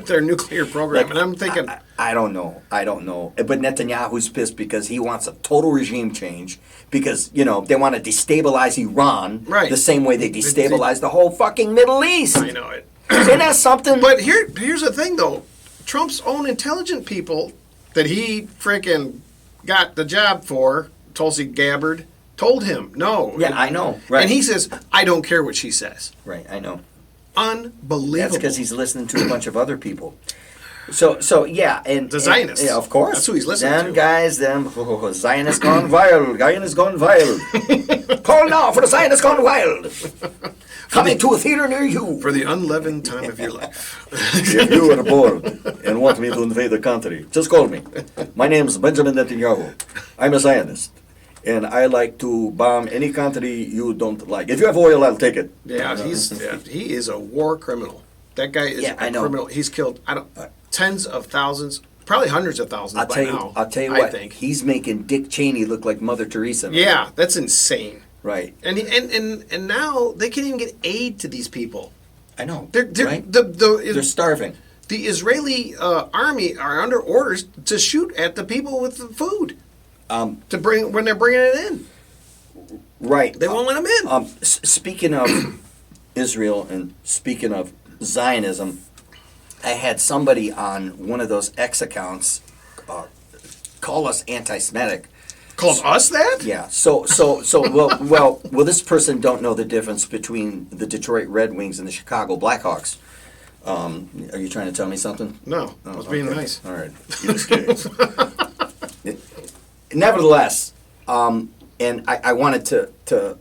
their nuclear program. And I'm thinking... I don't know. But Netanyahu's pissed because he wants a total regime change because, they want to destabilize Iran the same way they destabilized the whole fucking Middle East. I know it. And that's something... But here's the thing, though. Trump's own intelligent people that he freaking got the job for, Tulsi Gabbard, told him no. Yeah, I know. Right. And he says, I don't care what she says. Right, I know. Unbelievable. That's because he's listening to a bunch of other people. So yeah, and the Zionists. Yeah, of course. That's who he's listening to. Zionists gone wild. Zionists gone wild. Call now for the Zionists gone wild. Coming to a theater near you. For the unleavened time of your life. If you are bored and want me to invade the country, just call me. My name is Benjamin Netanyahu. I'm a Zionist. and I like to bomb any country you don't like. If you have oil, I'll take it. Yeah, he is a war criminal. That guy is a criminal. He's killed tens of thousands, probably hundreds of thousands by now. I'll tell you what. He's making Dick Cheney look like Mother Teresa. Man. Yeah, that's insane. Right. And now they can't even get aid to these people. I know. They're starving. The Israeli army are under orders to shoot at the people with the food. To bring when they're bringing it in. Right. They won't let them in. Speaking of Israel and speaking of Zionism, I had somebody on one of those X accounts call us anti-Semitic. Called us that? Yeah. So well, this person don't know the difference between the Detroit Red Wings and the Chicago Blackhawks. Are you trying to tell me something? No, I was being nice. All right. Just kidding. Nevertheless, and I wanted to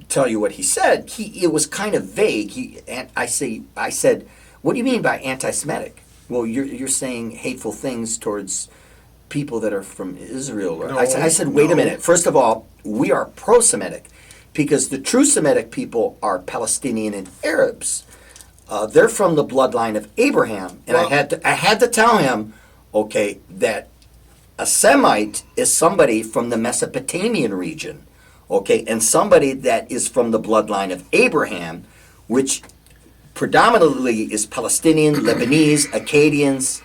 tell you what he said. It was kind of vague. I said, what do you mean by anti-Semitic? Well, you're saying hateful things towards people that are from Israel. No, I said, wait a minute. First of all, we are pro-Semitic because the true Semitic people are Palestinian and Arabs. They're from the bloodline of Abraham, and I had to tell him, okay, that a Semite is somebody from the Mesopotamian region, okay, and somebody that is from the bloodline of Abraham, which predominantly is Palestinian, Lebanese, Akkadians.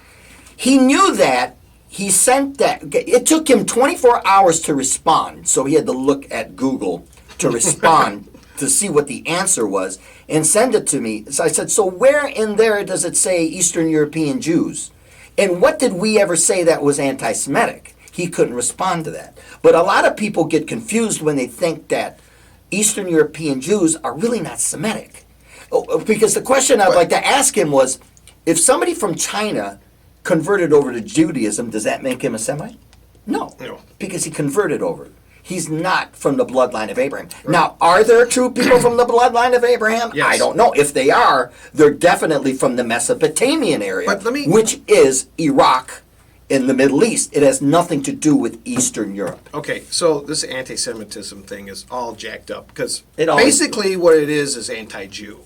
He knew that. He sent that. It took him 24 hours to respond, so he had to look at Google to respond to see what the answer was and send it to me. So I said, so where in there does it say Eastern European Jews? And what did we ever say that was anti-Semitic? He couldn't respond to that. But a lot of people get confused when they think that Eastern European Jews are really not Semitic. Because the question I'd like to ask him was, if somebody from China converted over to Judaism, does that make him a Semite? No. Because he converted over. He's not from the bloodline of Abraham. Right. Now, are there true people from the bloodline of Abraham? Yes. I don't know. If they are, they're definitely from the Mesopotamian area, which is Iraq in the Middle East. It has nothing to do with Eastern Europe. Okay, so this anti-Semitism thing is all jacked up because basically what it is anti-Jew.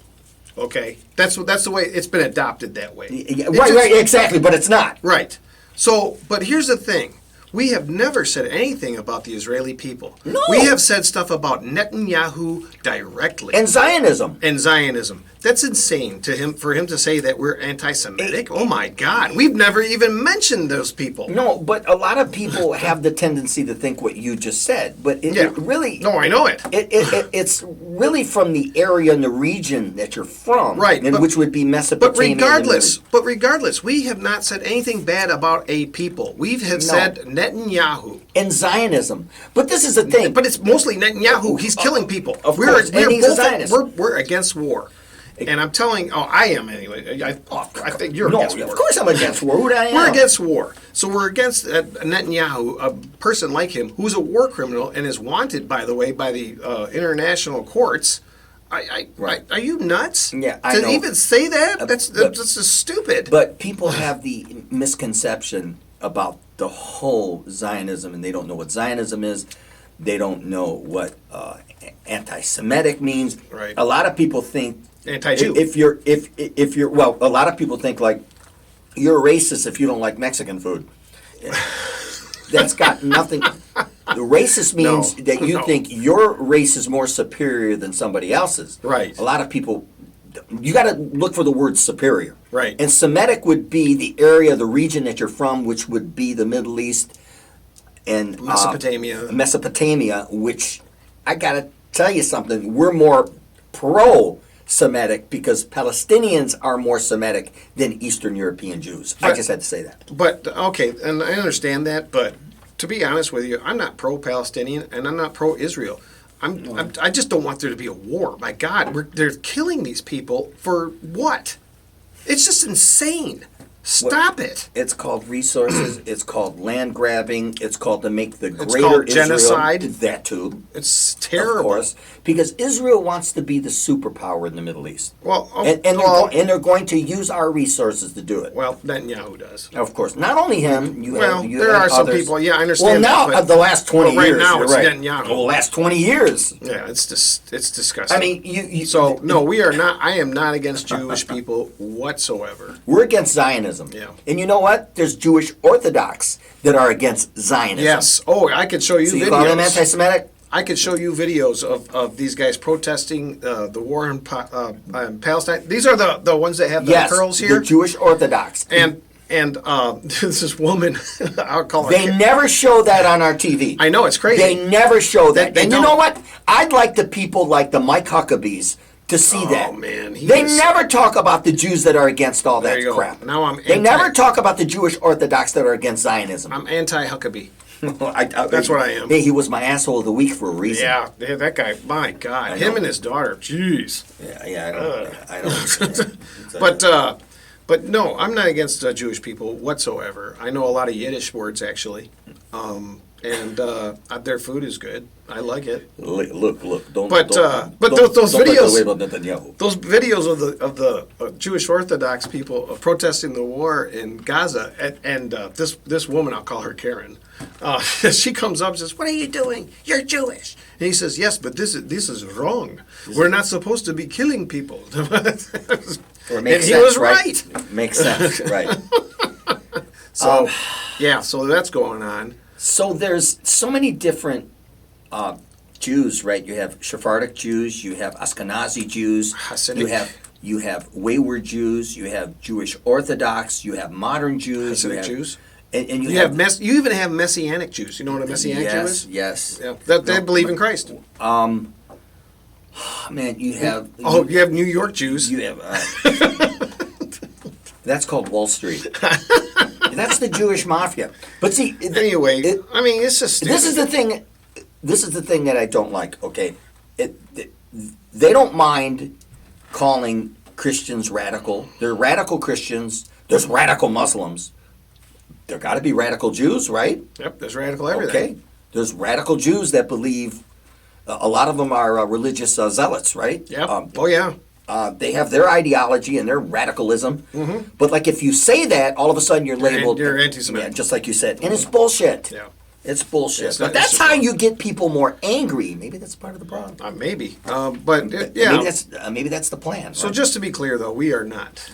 Okay, that's the way it's been adopted that way. Yeah, right, exactly, but it's not. Right. So, but here's the thing. We have never said anything about the Israeli people. No. We have said stuff about Netanyahu directly. And Zionism. That's insane for him to say that we're anti-Semitic. Oh my God. We've never even mentioned those people. No, but a lot of people have the tendency to think what you just said. But it really... No, I know it. It's really from the area and the region that you're from. Right. Which would be Mesopotamia. But regardless, we have not said anything bad about a people. We have said Netanyahu. And Zionism. But this is the thing. But it's mostly Netanyahu. He's killing people. Of course. And he's a Zionist. We're against war. And I'm telling, I am anyway. I think you're against war. Of course I'm against war. Who do I know? We're against war. So we're against Netanyahu, a person like him, who's a war criminal and is wanted, by the way, by the international courts. Are you nuts? Yeah, I know. To even say that? That's just stupid. But people have the misconception about the whole Zionism, and they don't know what Zionism is. They don't know what anti-Semitic means. Right. A lot of people think anti-Jew. If you're well, a lot of people think like you're a racist if you don't like Mexican food. That's got nothing. The racist means that you think your race is more superior than somebody else's. Right. A lot of people. You got to look for the word superior. Right. And Semitic would be the area, the region that you're from, which would be the Middle East and Mesopotamia, which I got to tell you something. We're more pro-Semitic because Palestinians are more Semitic than Eastern European Jews. I just had to say that. But, okay, and I understand that, but to be honest with you, I'm not pro-Palestinian and I'm not pro-Israel. I just don't want there to be a war. My God, they're killing these people for what? It's just insane. Stop it. It's called resources. It's called land grabbing. It's called to make the greater called Israel. genocide. That too. It's terrible. Of course, because Israel wants to be the superpower in the Middle East. Well, and they're going to use our resources to do it. Well, Netanyahu does. Of course, not only him. There are some people. Yeah, I understand. Well, now the last 20 years. Right now, it's right. Netanyahu. The last 20 years. Yeah, it's disgusting. I mean, So no, we are not. I am not against Jewish people whatsoever. We're against Zionism. Yeah. And you know what? There's Jewish Orthodox that are against Zionism. Yes. Oh, I could show you so videos. You call them anti-Semitic? I could show you videos of these guys protesting the war in Palestine. These are the ones that have the curls here. The Jewish Orthodox. And this woman, I'll call her. They never show that on our TV. I know, it's crazy. They never show that. They and you know what? I'd like the people like the Mike Huckabees to see that. Oh, man. They never talk about the Jews that are against all that crap. Now They never talk about the Jewish Orthodox that are against Zionism. I'm anti-Huckabee. That's what I am. Hey, he was my asshole of the week for a reason. Yeah, that guy, my God. Him and his daughter, jeez. Yeah, I don't. But no, I'm not against Jewish people whatsoever. I know a lot of Yiddish words, actually. And their food is good. I like it. Look! Those videos of the Jewish Orthodox people protesting the war in Gaza, and this woman, I'll call her Karen, she comes up and says, "What are you doing? You're Jewish." And he says, "Yes, but this is wrong. We're not supposed to be killing people." And he was right. Makes sense, right? So so that's going on. So there's so many different Jews, right? You have Sephardic Jews, you have Ashkenazi Jews, Hasidic. you have wayward Jews, you have Jewish Orthodox, you have modern Jews, Hasidic Jews. And you you even have Messianic Jews. You know what a Messianic Jew is? Yes. Yeah, they believe in Christ. Man, you have. You have New York Jews. You have. That's called Wall Street. That's the Jewish mafia. But see, anyway, it's just stupid. This is the thing. This is the thing that I don't like. Okay, they don't mind calling Christians radical. They're radical Christians. There's radical Muslims. There got to be radical Jews, right? Yep, there's radical everything. Okay, there's radical Jews that believe. A lot of them are religious zealots, right? Yeah. They have their ideology and their radicalism. Mm-hmm. But like if you say that, all of a sudden you're labeled. You're anti-Semitic. Yeah, just like you said. And it's bullshit. Yeah. It's bullshit. It's but that's how you get people more angry. Maybe that's part of the problem. Maybe. Maybe that's the plan. So just to be clear, though, we are not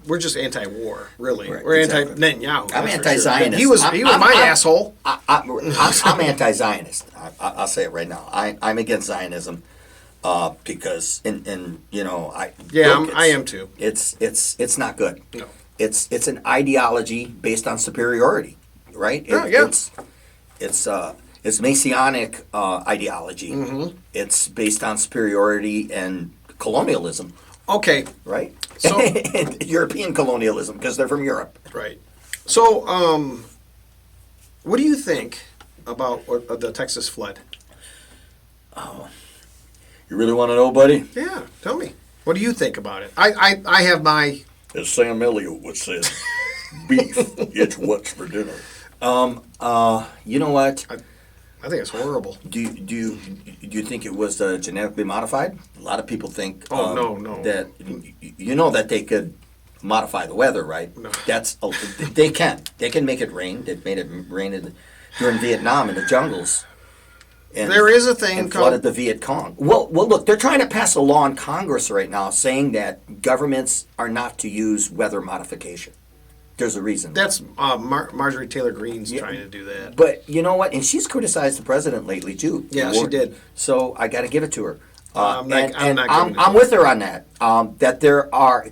we're just anti-war, really. Right, we're exactly. anti-Netanyahu. I'm anti-Zionist. He was my asshole. I'm anti-Zionist. I'll say it right now. I'm against Zionism because, I am too. It's not good. No. It's an ideology based on superiority, right? It's Messianic ideology. Mm-hmm. It's based on superiority and colonialism. Okay. Right? So European colonialism, because they're from Europe. Right. So, what do you think about the Texas flood? Oh. You really want to know, buddy? Yeah, tell me. What do you think about it? I have my... As Sam Elliott would say, beef, it's what's for dinner. You know what? I think it's horrible. Do you think it was genetically modified? A lot of people think. No. That that they could modify the weather, right? No. They can. They can make it rain. They've made it rain during Vietnam in the jungles. And, there is a thing and called flooded the Viet Cong. Well, look, they're trying to pass a law in Congress right now saying that governments are not to use weather modification. There's a reason. That's Marjorie Taylor Greene's trying to do that. But you know what? And she's criticized the president lately too. Yeah, she did. So I got to give it to her. I'm with her on that. That there are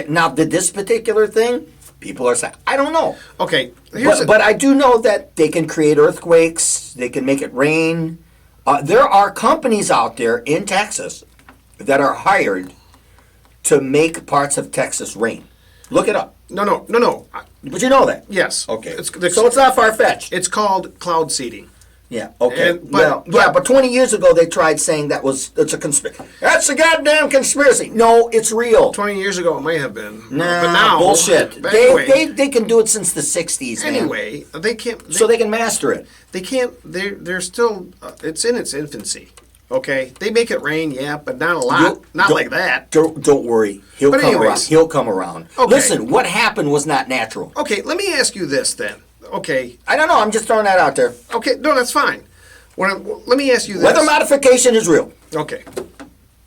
now this particular thing. People are saying, I don't know. Okay, but I do know that they can create earthquakes. They can make it rain. There are companies out there in Texas that are hired to make parts of Texas rain. Look it up. No. But you know that? Yes. Okay. So it's not far-fetched. It's called cloud seeding. Yeah. Okay. But 20 years ago they tried saying it's a conspiracy. That's a goddamn conspiracy. No, it's real. 20 years ago it might have been. Nah, but now bullshit. They can do it since the 60s. Man. Anyway, they can't. So they can master it. They can't. They're still. It's in its infancy. Okay, they make it rain, yeah, but not a lot. Not like that. Don't worry. He'll come around. Okay. Listen, what happened was not natural. Okay, let me ask you this then. Okay. I don't know. I'm just throwing that out there. Okay, no, that's fine. Let me ask you this. Weather modification is real. Okay.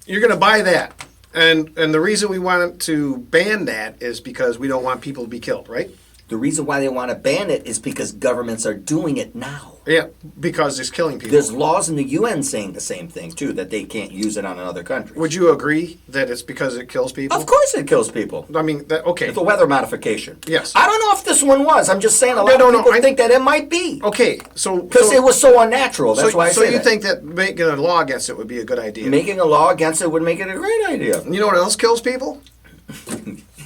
You're going to buy that. And the reason we want to ban that is because we don't want people to be killed, right? The reason why they want to ban it is because governments are doing it now. Yeah, because it's killing people. There's laws in the UN saying the same thing, too, that they can't use it on another country. Would you agree that it's because it kills people? Of course it kills people. I mean, okay. It's a weather modification. Yes. I don't know if this one was. I'm just saying a lot of people think that it might be. Okay, so... Because it was so unnatural. That's why I say that. So you think that making a law against it would be a good idea? Making a law against it would make it a great idea. You know what else kills people?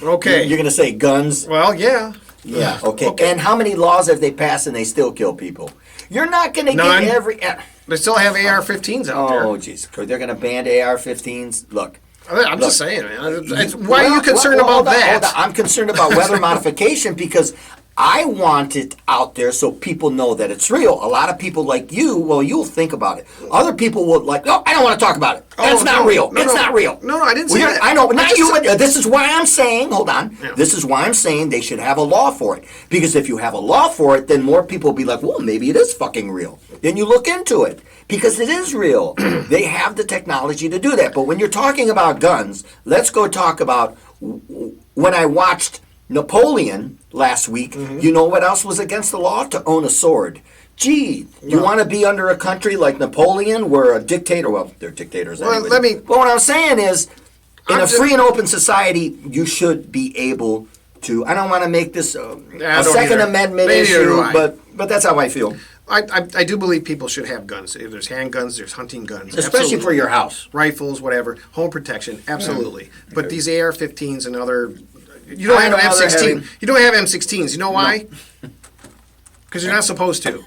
Okay. You're going to say guns? Well, yeah. Yeah, okay. And how many laws have they passed and they still kill people? You're not going to get every... They still have AR-15s out there. Oh, jeez. They're going to ban AR-15s? Look. I'm just saying, man. Why are you concerned about that? Hold on. I'm concerned about weather modification because I want it out there so people know that it's real. A lot of people like you, well, you'll think about it. Other people will I don't want to talk about it. That's not real. It's not real. No, I didn't say that. I know, but not you. This is why I'm saying, hold on. Yeah. This is why I'm saying they should have a law for it. Because if you have a law for it, then more people will be like, well, maybe it is fucking real. Then you look into it. Because it is real. They have the technology to do that. But when you're talking about guns, let's go talk about when I watched Napoleon last week, you know what else was against the law? To own a sword. Gee, you want to be under a country like Napoleon where a dictator, well, they're dictators anyway. But what I'm saying is, in a free and open society, you should be able to, I don't want to make this a Second Amendment issue, but that's how I feel. I do believe people should have guns. If there's handguns, there's hunting guns. Especially for your house. Rifles, whatever. Home protection, absolutely. Yeah. But these AR-15s and other... You don't have an M16. You don't have M16s. You know why? Because you're not supposed to.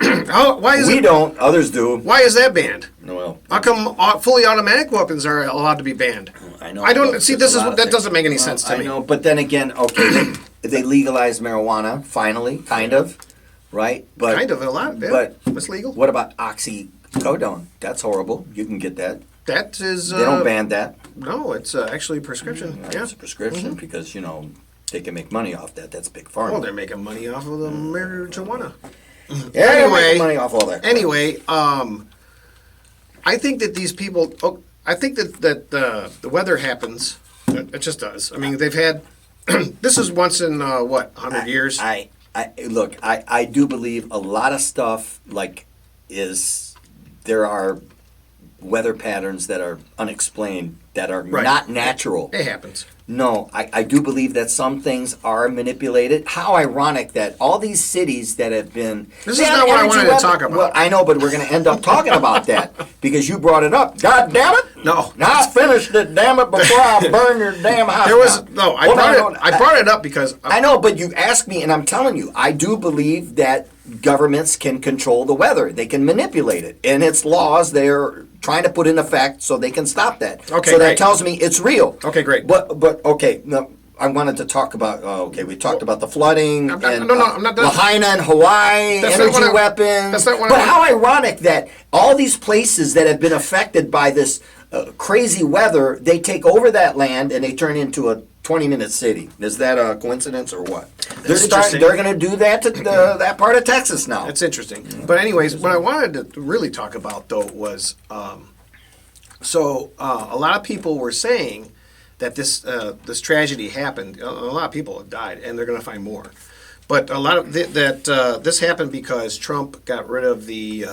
Why is we don't. Others do. Why is that banned? Well, how come fully automatic weapons are allowed to be banned? I know. I don't see. That doesn't make any sense to me. I know, but then again, okay, they legalized marijuana finally, kind of, right? But kind of a lot. Yeah. But it's legal. What about oxycodone? That's horrible. You can get that. That is. They don't ban that. No, it's actually a prescription. It's a prescription because they can make money off that. That's big pharma. Well, they're making money off of the marijuana. Yeah, anyway, money off all that. Anyway, I think that these people. I think that the weather happens. It just does. I mean, they've had. This is once in 100 years. I do believe a lot of stuff there are weather patterns that are unexplained that are not natural. It happens. No, I do believe that some things are manipulated. How ironic that all these cities that have been... This is not what I wanted to talk about. Well, I know, but we're going to end up talking about that because you brought it up. God damn it! No. Now I finished it, damn it, before I burn your damn house. I brought it up because... I know, but you asked me, and I'm telling you, I do believe that governments can control the weather. They can manipulate it. And it's laws they're trying to put in effect so they can stop that. Okay, so that tells me it's real. Okay, great. But okay, no, I wanted to talk about, we talked about the flooding I'm not done. Lahaina and Hawaii, energy weapons. That's not what but how ironic that all these places that have been affected by this crazy weather, they take over that land and they turn into a 20-minute city. Is that a coincidence or what? They're going to do that to that part of Texas now. It's interesting. But anyways, what I wanted to really talk about, though, was... a lot of people were saying that this tragedy happened. A lot of people have died, and they're going to find more. But a lot of this happened because Trump got rid of the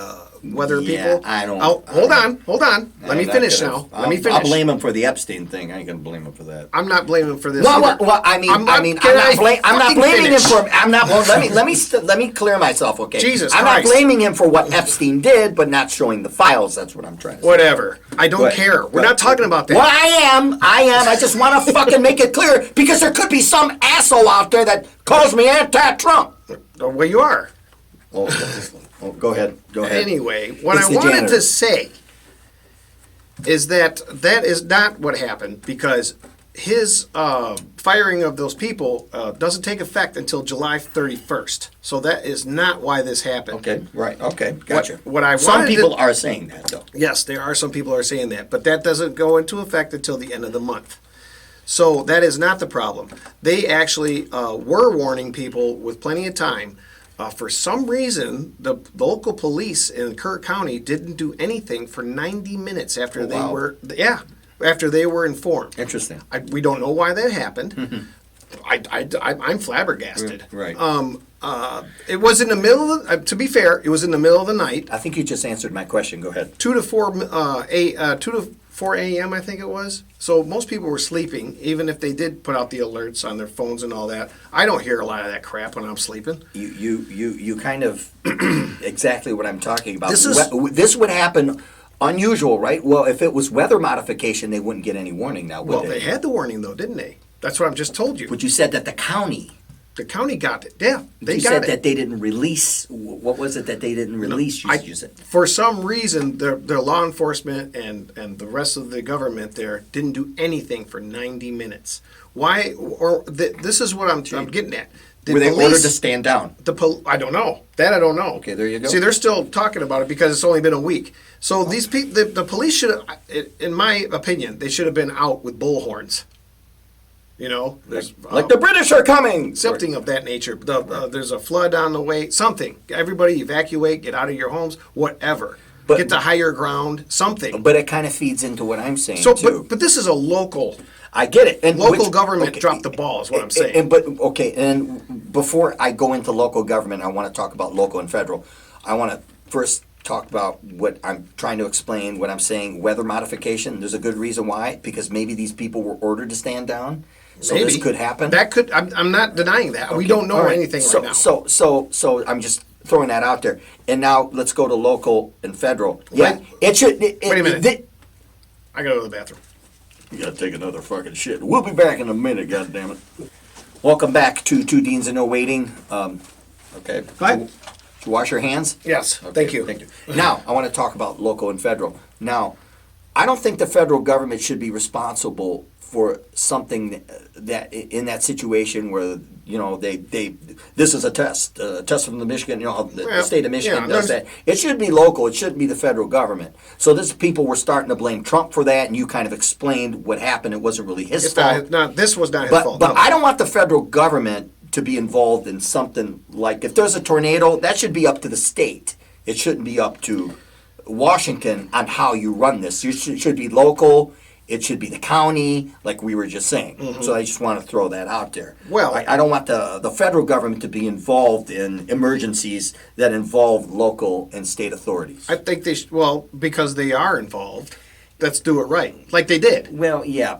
weather people. I don't. Hold on. Let me finish now. I'll blame him for the Epstein thing. I ain't gonna blame him for that. I'm not blaming him for this. Well, I'm not blaming him for. I'm not. Well, let me clear myself. Okay. Jesus I'm Christ. not blaming him for what Epstein did, but not showing the files. That's what I'm trying to say. Whatever. I don't care. We're not talking about that. Well, I am. I just want to fucking make it clear because there could be some asshole out there that calls me anti-Trump. Well, you are. Go ahead. Go ahead. Anyway, what I wanted to say is that is not what happened, because his firing of those people doesn't take effect until July 31st. So that is not why this happened. Okay, right. Okay, gotcha. Some people are saying that, though. Yes, there are some people are saying that, but that doesn't go into effect until the end of the month. So that is not the problem. They actually were warning people with plenty of time. For some reason, the local police in Kerr County didn't do anything for 90 minutes after they were after they were informed. Interesting. We don't know why that happened. I'm flabbergasted. Right. It was in the middle of to be fair, it was in the middle of the night. I think you just answered my question. Go ahead. 2 to 4 a.m. I think it was. So most people were sleeping, even if they did put out the alerts on their phones and all that. I don't hear a lot of that crap when I'm sleeping. You kind of exactly what I'm talking about. This would happen unusual, right? Well, if it was weather modification, they wouldn't get any warning now, would they? Well, they had the warning though, didn't they? That's what I've just told you. But you said that the county got it. Yeah, they got it. You said that they didn't release. What was it that they didn't release? No, you said. For some reason, their law enforcement and the rest of the government there didn't do anything for 90 minutes. Why? This is what I'm getting at. Were they ordered to stand down? I don't know. That I don't know. Okay, there you go. See, they're still talking about it because it's only been a week. So these people, the police should have, in my opinion, they should have been out with bullhorns. You know, there's like the British are coming. Something of that nature. There's a flood on the way. Something. Everybody evacuate. Get out of your homes. Whatever. Get to higher ground. Something. But it kind of feeds into what I'm saying too. But this is a local. I get it. And local government dropped the ball. Is what I'm saying. And before I go into local government, I want to talk about local and federal. I want to first talk about what I'm trying to explain. What I'm saying, weather modification. There's a good reason why, because maybe these people were ordered to stand down. So maybe. This could happen. That could. I'm not denying that. Okay. We don't know anything right now. So I'm just throwing that out there. And now let's go to local and federal. Yeah, it should. Wait a minute. I gotta go to the bathroom. You gotta take another fucking shit. We'll be back in a minute. God damn it. Welcome back to Two Deans and No Waiting. Okay. Hi. Did you wash your hands? Yes. Okay, Thank you. Thank you. Now I want to talk about local and federal. Now, I don't think the federal government should be responsible for something that in that situation where this is a test from the Michigan, the state of Michigan does that. It should be local. It shouldn't be the federal government. So people were starting to blame Trump for that, and you kind of explained what happened. It wasn't really his fault. This was not his fault. But I don't want the federal government to be involved in something like, if there's a tornado, that should be up to the state. It shouldn't be up to Washington on how you run this. It should be local. It should be the county, like we were just saying. Mm-hmm. So I just want to throw that out there. Well, I don't want the federal government to be involved in emergencies that involve local and state authorities. I think because they are involved, let's do it right, like they did. Well, yeah.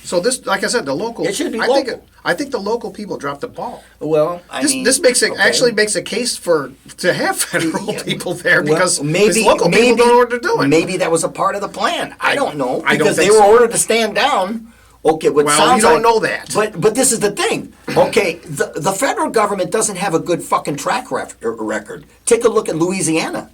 So this, like I said, the local. It should be local. I think the local people dropped the ball. Well, this makes it actually makes a case to have federal people there, because local people don't know what they're doing. Maybe that was a part of the plan. I don't know, because they were ordered to stand down. Okay, you don't know that. But this is the thing. Okay, the federal government doesn't have a good fucking track record. Take a look at Louisiana.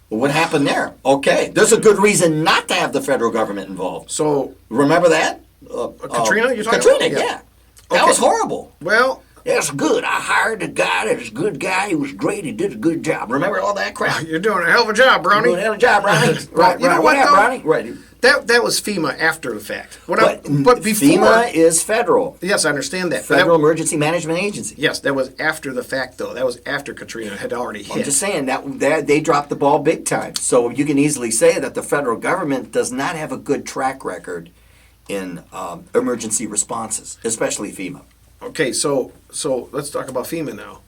What happened there? Okay, there's a good reason not to have the federal government involved. So remember that? Katrina, you're talking Katrina, about? yeah. That was horrible. Well, that's good. I hired a guy that was a good guy. He was great. He did a good job. Remember all that crap? You're doing a hell of a job, Brownie. Doing a hell of a job, Brownie. Right. You know what, though? Brownie? Right. That was FEMA after the fact. But before, FEMA is federal. Yes, I understand that. Federal Emergency Management Agency. Yes, that was after the fact, though. That was after Katrina had already hit. I'm just saying that they dropped the ball big time. So you can easily say that the federal government does not have a good track record in emergency responses, especially FEMA. Okay, so let's talk about FEMA now.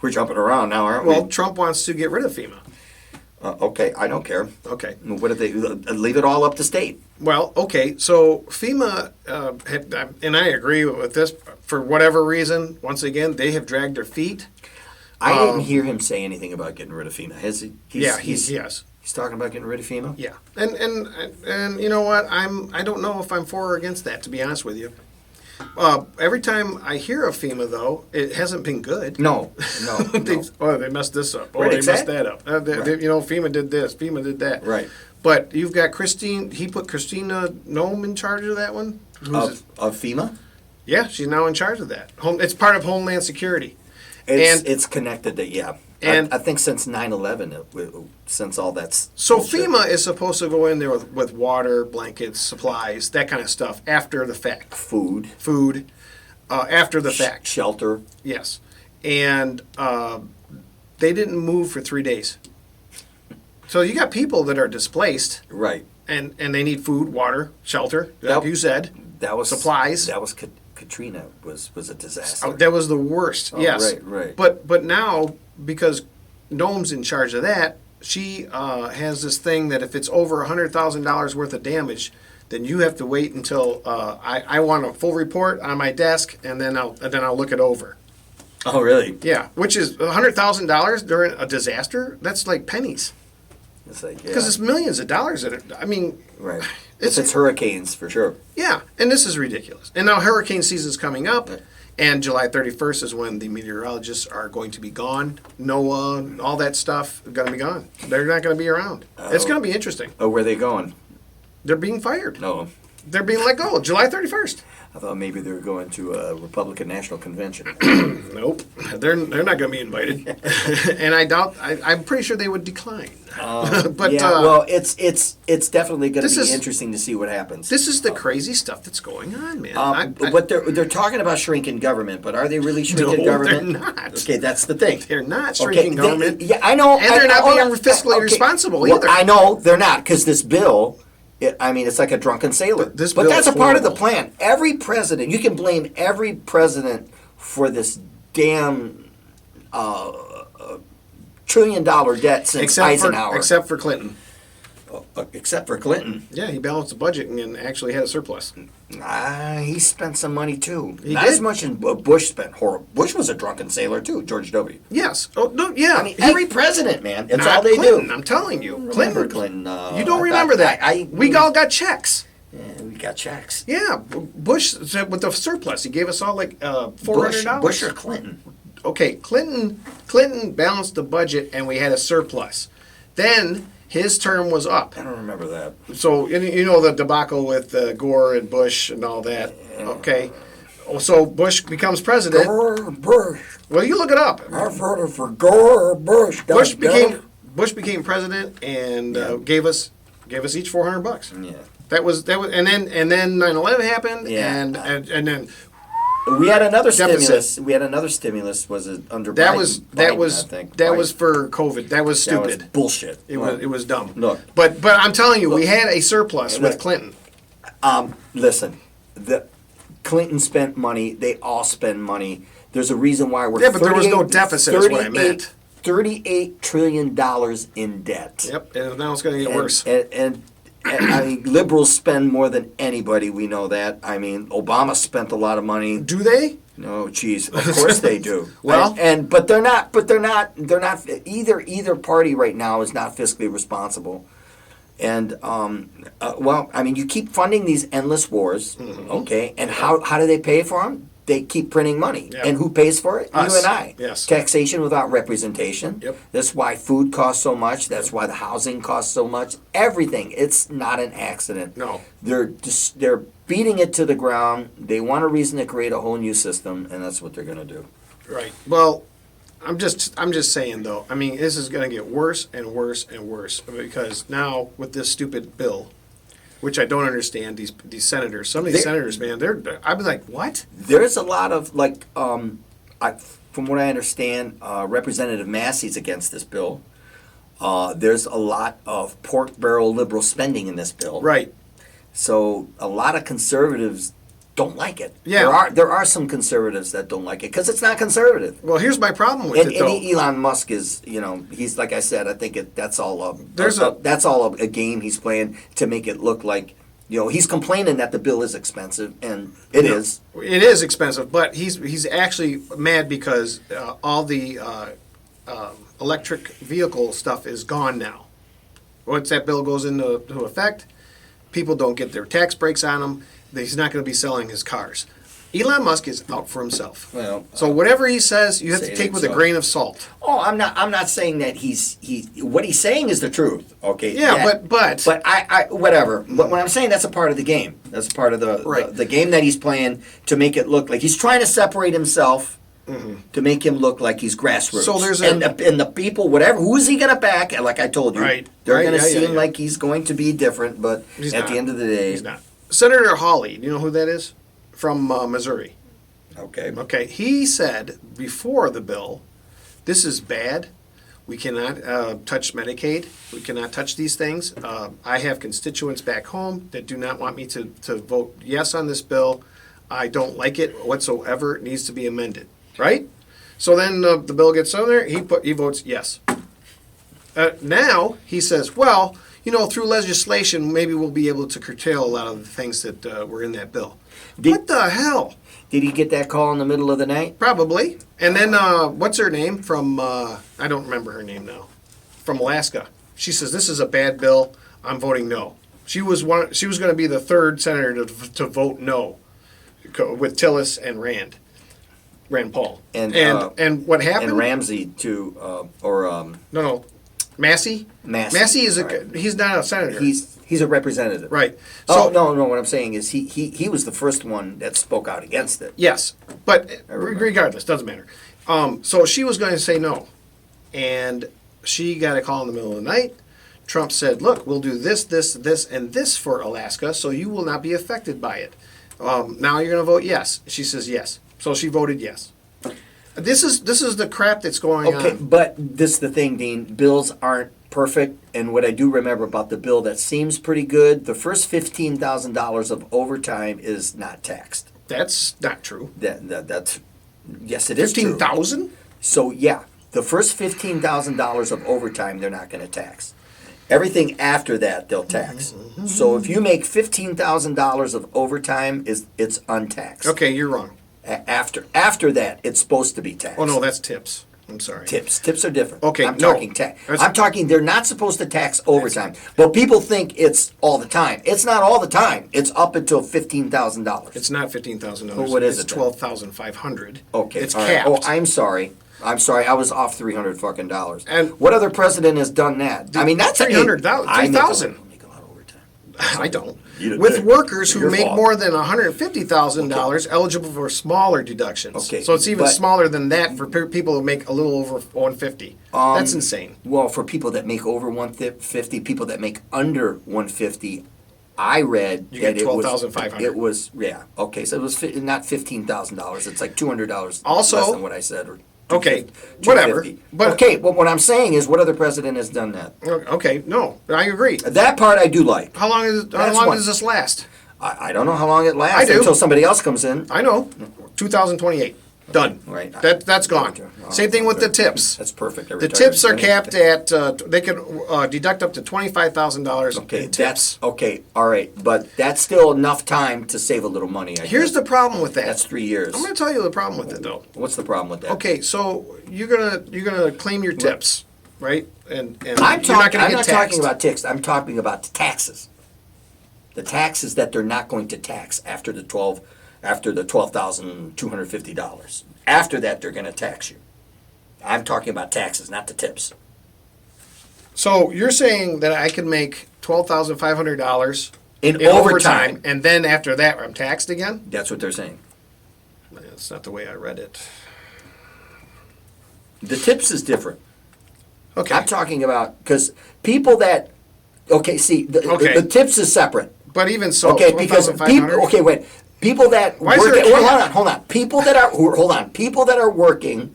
We're jumping around now, aren't we? Well, Trump wants to get rid of FEMA. Okay, I don't care. Okay. What if they leave it all up to state? Well, okay, so FEMA, and I agree with this, for whatever reason, once again, they have dragged their feet. I didn't hear him say anything about getting rid of FEMA. He's talking about getting rid of FEMA? Yeah. And you know what? I don't know if I'm for or against that, to be honest with you. Every time I hear of FEMA, though, it hasn't been good. No. They messed this up. Right, They messed exactly. that up. FEMA did this. FEMA did that. Right. But you've got Christine. He put Christina Nome in charge of that one. Of FEMA? Yeah, she's now in charge of that. It's part of Homeland Security. It's connected to, yeah. And I think since 9/11, since all that's... So bullshit. FEMA is supposed to go in there with water, blankets, supplies, that kind of stuff after the fact. Food. After the fact. Shelter. Yes. And they didn't move for 3 days. So you got people that are displaced. Right. And they need food, water, shelter, That- like you said. That was... Supplies. That was... Katrina was a disaster. That was the worst, yes. Right. But now, because Nome's in charge of that, she has this thing that if it's over $100,000 worth of damage, then you have to wait until I want a full report on my desk, and then I'll look it over. Oh, really? Yeah, which is $100,000 during a disaster. That's like pennies. It's like, Because it's millions of dollars. Right. It's hurricanes, for sure. Yeah, and this is ridiculous. And now hurricane season's coming up, and July 31st is when the meteorologists are going to be gone. NOAA, all that stuff, going to be gone. They're not going to be around. It's going to be interesting. Oh, where are they going? They're being fired. No. They're being let go July 31st. I thought maybe they were going to a Republican National Convention. Nope. They're not going to be invited. And I'm pretty sure they would decline. But well, it's definitely going to be interesting to see what happens. This is the crazy stuff that's going on, man. But they're talking about shrinking government, but are they really shrinking government? They're not. Okay, that's the thing. They're not shrinking government. Yeah, I know. And they're not being fiscally responsible either. I know they're not, because this bill... it's like a drunken sailor. But that's a part of the plan. Every president, you can blame every president for this damn $1 trillion debt since Eisenhower. Except for Clinton. Except for Clinton. Yeah, he balanced the budget and actually had a surplus. He spent some money too. Not as much as Bush spent. Bush was a drunken sailor too, George W. Yes. Oh, no, yeah. I mean, every president, man. It's all they Clinton, do. I'm telling you. Clinton. You don't remember that. We all got checks. Yeah, we got checks. Yeah. Bush said with the surplus, he gave us all like $400. Bush or Clinton? Okay, Clinton balanced the budget and we had a surplus. Then his term was up. I don't remember that. So, you know the debacle with Gore and Bush and all that. Okay. So Bush becomes president. Gore, Bush. Well, you look it up. I voted for Gore, Bush. Bush became president and gave us each $400. Yeah. That was, and then 9/11 happened. Yeah. And then we had another deficit. stimulus. We had another stimulus. Was it under that Biden? was I think. that Biden. was for COVID. That was That was stupid. bullshit. It was dumb. Look. But I'm telling you, we had a surplus with Clinton. Listen, the Clinton spent money. They all spend money. There's a reason why we're But there was no deficit. Is what I meant. $38 trillion in debt. Yep, and now it's going to get worse. And I mean, liberals spend more than anybody. We know that. I mean, Obama spent a lot of money. Do they? No, geez, of course they do. Well, but they're not. Either party right now is not fiscally responsible. And well, I mean, you keep funding these endless wars, okay? And how do they pay for them? They keep printing money. Yep. And who pays for it? Us. You and I. Yes. Taxation without representation. Yep. That's why food costs so much. That's why the housing costs so much. Everything. It's not an accident. No. They're beating it to the ground. They want a reason to create a whole new system, and that's what they're going to do. Right. Well, I'm just saying though. I mean, this is going to get worse and worse and worse because now with this stupid bill, which I don't understand, these senators. Some of these senators, man, I'd be like, what? There's a lot of like, from what I understand, Representative Massey's against this bill. There's a lot of pork barrel liberal spending in this bill. Right. So a lot of conservatives don't like it. Yeah. There are some conservatives that don't like it because it's not conservative. Well, here's my problem with it, though. And Elon Musk is, he's like I said. I think that's all a game he's playing to make it look like, he's complaining that the bill is expensive, and it is. It is expensive, but he's actually mad because all the electric vehicle stuff is gone now. Once that bill goes into effect, people don't get their tax breaks on them. He's not going to be selling his cars. Elon Musk is out for himself. Well, so whatever he says, you have to say take it with a so. grain of salt. Oh, I'm not saying that what he's saying is the truth. Okay. Yeah, but I whatever. But when I'm saying that's a part of the game. That's a part of the game that he's playing to make it look like he's trying to separate himself. Mm-hmm. To make him look like he's grassroots. So there's and the people, whatever, who's he going to back? Like I told you, they're going to seem like he's going to be different, but at the end of the day, he's not. Senator Hawley, do you know who that is? From Missouri. Okay. Okay. He said before the bill, this is bad. We cannot touch Medicaid. We cannot touch these things. I have constituents back home that do not want me to vote yes on this bill. I don't like it whatsoever. It needs to be amended. Right? So then the bill gets on there. He votes yes. Now he says, well, through legislation, maybe we'll be able to curtail a lot of the things that were in that bill. What the hell? Did he get that call in the middle of the night? Probably. And then what's her name from? I don't remember her name now. From Alaska. She says this is a bad bill. I'm voting no. She was going to be the third senator to vote no, with Tillis and Rand Paul. And what happened? And Ramsey too, no, Massey. Massey is he's not a senator. He's a representative. Right. So no. What I'm saying is he was the first one that spoke out against it. Yes, but regardless, doesn't matter. So she was going to say no, and she got a call in the middle of the night. Trump said, "Look, we'll do this, this, this, and this for Alaska, so you will not be affected by it." Now you're going to vote yes. She says yes. So she voted yes. This is the crap that's going on. Okay, but this is the thing, Dean. Bills aren't perfect, and what I do remember about the bill that seems pretty good, the first $15,000 of overtime is not taxed. That's not true. That's yes, it is true. 15,000? So yeah, the first $15,000 of overtime they're not going to tax. Everything after that they'll tax. Mm-hmm. So if you make $15,000 of overtime, it's untaxed. Okay, you're wrong. After that, it's supposed to be taxed. Oh no, that's tips. I'm sorry. Tips are different. Okay, I'm talking tax. I'm talking they're not supposed to tax overtime. But people think it's all the time. It's not all the time. It's up until $15,000. It's not $15,000. Well, what is it? It's $12,500. Okay, it's all capped. right. Oh, I'm sorry. I was off $300 fucking dollars. And what other president has done that? I mean, that's $300,000. I make a lot of overtime. I don't. With workers who make more than $150,000 eligible for smaller deductions. Okay, so it's even smaller than that for people who make a little over $150. That's insane. Well, for people that make over $150, people that make under $150, I read that it was $12,500. It was okay. So it was not $15,000. It's like $200 also less than what I said. Or okay, whatever. But okay, well, what I'm saying is, what other president has done that? Okay, no, I agree. That part I do like. How long does this last? I don't know how long it lasts. I do. Until somebody else comes in. I know. 2028. Done. Right. That's gone. Same thing with the tips. That's perfect. The tips are capped at, they can deduct up to $25,000 okay, in tips. Okay, all right. But that's still enough time to save a little money. Here's the problem with that. That's 3 years. I'm going to tell you the problem with it, though. What's the problem with that? Okay, so you're gonna claim your tips, right? And I'm you're not going to not get taxed. talking about tips. I'm talking about the taxes. The taxes that they're not going to tax after the $12,250. After that, they're going to tax you. I'm talking about taxes, not the tips. So you're saying that I can make $12,500 in overtime, and then after that, I'm taxed again? That's what they're saying. That's not the way I read it. The tips is different. Okay. I'm talking about, because people that, the tips is separate. But even so, okay, because people that hold on. People that are working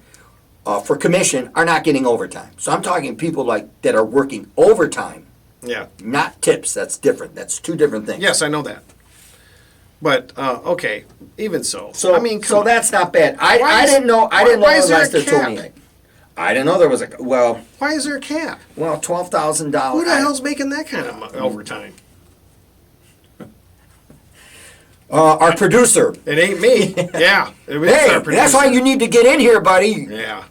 for commission are not getting overtime. So I'm talking people that are working overtime. Yeah. Not tips. That's different. That's two different things. Yes, I know that. But okay, even so. So I mean, so that's not bad. I didn't know. I didn't know unless they told me. I didn't know there was a Why is there a cap? Well, $12,000. Who the hell's making that kind of overtime? Our producer. It ain't me. Yeah. It is hey, our producer. That's why you need to get in here, buddy. Yeah.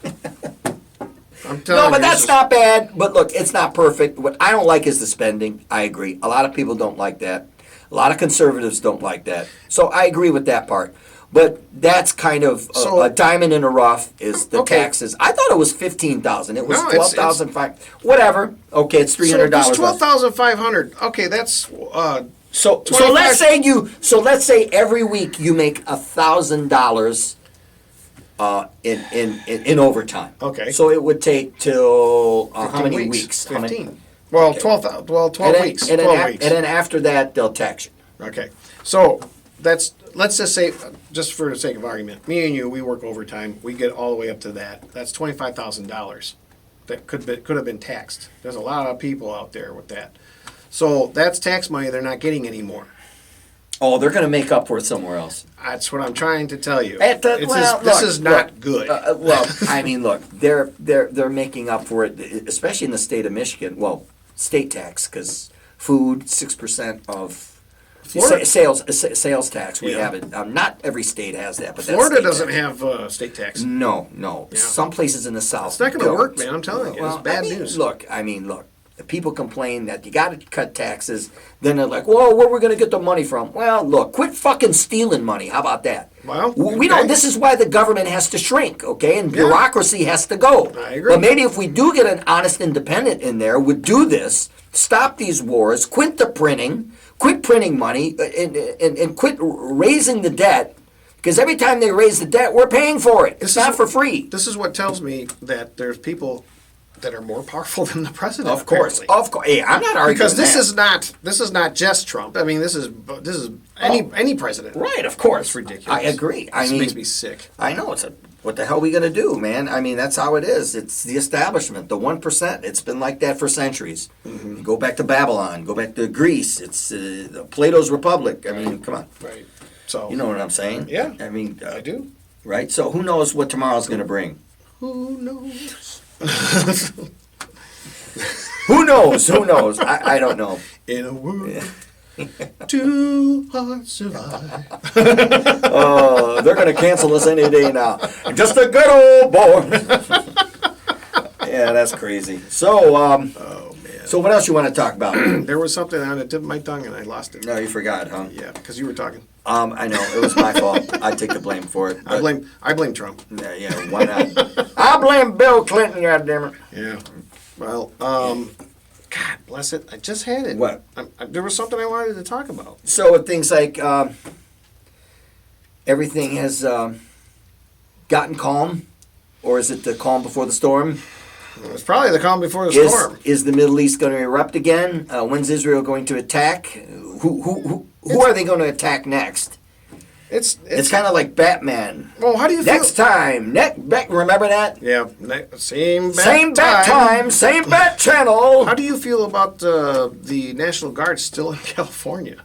I'm telling you. No, but that's not bad. But look, it's not perfect. What I don't like is the spending. I agree. A lot of people don't like that. A lot of conservatives don't like that. So I agree with that part. But that's kind of a diamond in the rough is the taxes. I thought it was $15,000. It was $12,500. Whatever. Okay, it's $300. So it's $12,500. Okay, that's so let's say every week you make $1,000 in overtime. Okay. So it would take till how many weeks? 15. Well, okay. 12 weeks. And then after that, they'll tax you. Okay. So let's just say, just for the sake of argument, me and you, we work overtime. We get all the way up to that. That's $25,000 that could have been taxed. There's a lot of people out there with that. So that's tax money they're not getting anymore. Oh, they're going to make up for it somewhere else. That's what I'm trying to tell you. This is not good. Well, I mean, look, they're making up for it, especially in the state of Michigan. Well, state tax, because food 6% of sales tax. We have it. Not every state has that, but Florida doesn't have state tax. No. Yeah. Some places in the South. It's not going to work, man. I'm telling you, it's bad news. Look. People complain that you got to cut taxes. Then they're like, "Whoa, where are we going to get the money from?" Well, look, quit fucking stealing money. How about that? Well, we don't. This is why the government has to shrink, okay? And bureaucracy has to go. I agree. But maybe if we do get an honest independent in there, would do this, stop these wars, quit the printing, quit printing money, and quit raising the debt. Because every time they raise the debt, we're paying for it. It's not for free. This is what tells me that there's people that are more powerful than the president. Of course. Hey, I'm not arguing because this is not just Trump. I mean, this is any president. Right, of course. It's ridiculous. I agree. This makes me sick. I know. What the hell are we going to do, man? I mean, that's how it is. It's the establishment, the 1%. It's been like that for centuries. Mm-hmm. Go back to Babylon. Go back to Greece. It's Plato's Republic. I mean, come on. Right. So you know what I'm saying? Yeah. I mean, I do. Right. So who knows what tomorrow's going to bring? Who knows? Who knows? I don't know. In a world, two hearts survive. Oh, they're going to cancel us any day now. Just a good old boy. Yeah, that's crazy. So, oh man. So what else you want to talk about? There was something on the tip of my tongue and I lost it. No, you forgot, huh? Yeah, because you were talking. I know it was my fault. I take the blame for it. I blame Trump. Yeah, why not? I blame Bill Clinton. Goddammit. Yeah. Well, God bless it. I just had it. What? There was something I wanted to talk about. So things like everything has gotten calm, or is it the calm before the storm? It's probably the calm before the storm. Is the Middle East going to erupt again? When's Israel going to attack? Who are they going to attack next? It's kind of like Batman. Well, how do you next feel? Time? Remember that? Yeah, same bat time, same bat channel. How do you feel about the National Guard still in California?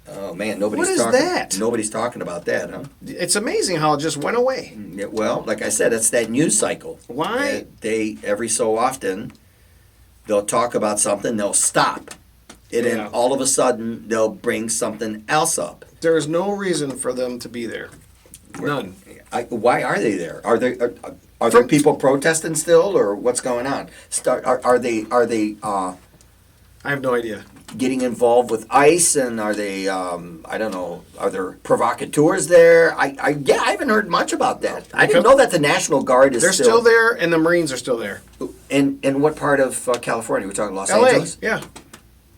Oh man, What is that? Nobody's talking about that, huh? It's amazing how it just went away. Yeah, well, like I said, it's that news cycle. Why? They every so often they'll talk about something, they'll stop, and then all of a sudden they'll bring something else up. There is no reason for them to be there. None. Why are they there? Are there people protesting still, or what's going on? Are they? I have no idea. Getting involved with ICE, and are they? I don't know. Are there provocateurs there? I haven't heard much about that. I didn't know that the National Guard is. They're still there, and the Marines are still there. In what part of California? We're talking Los LA. Angeles. Yeah,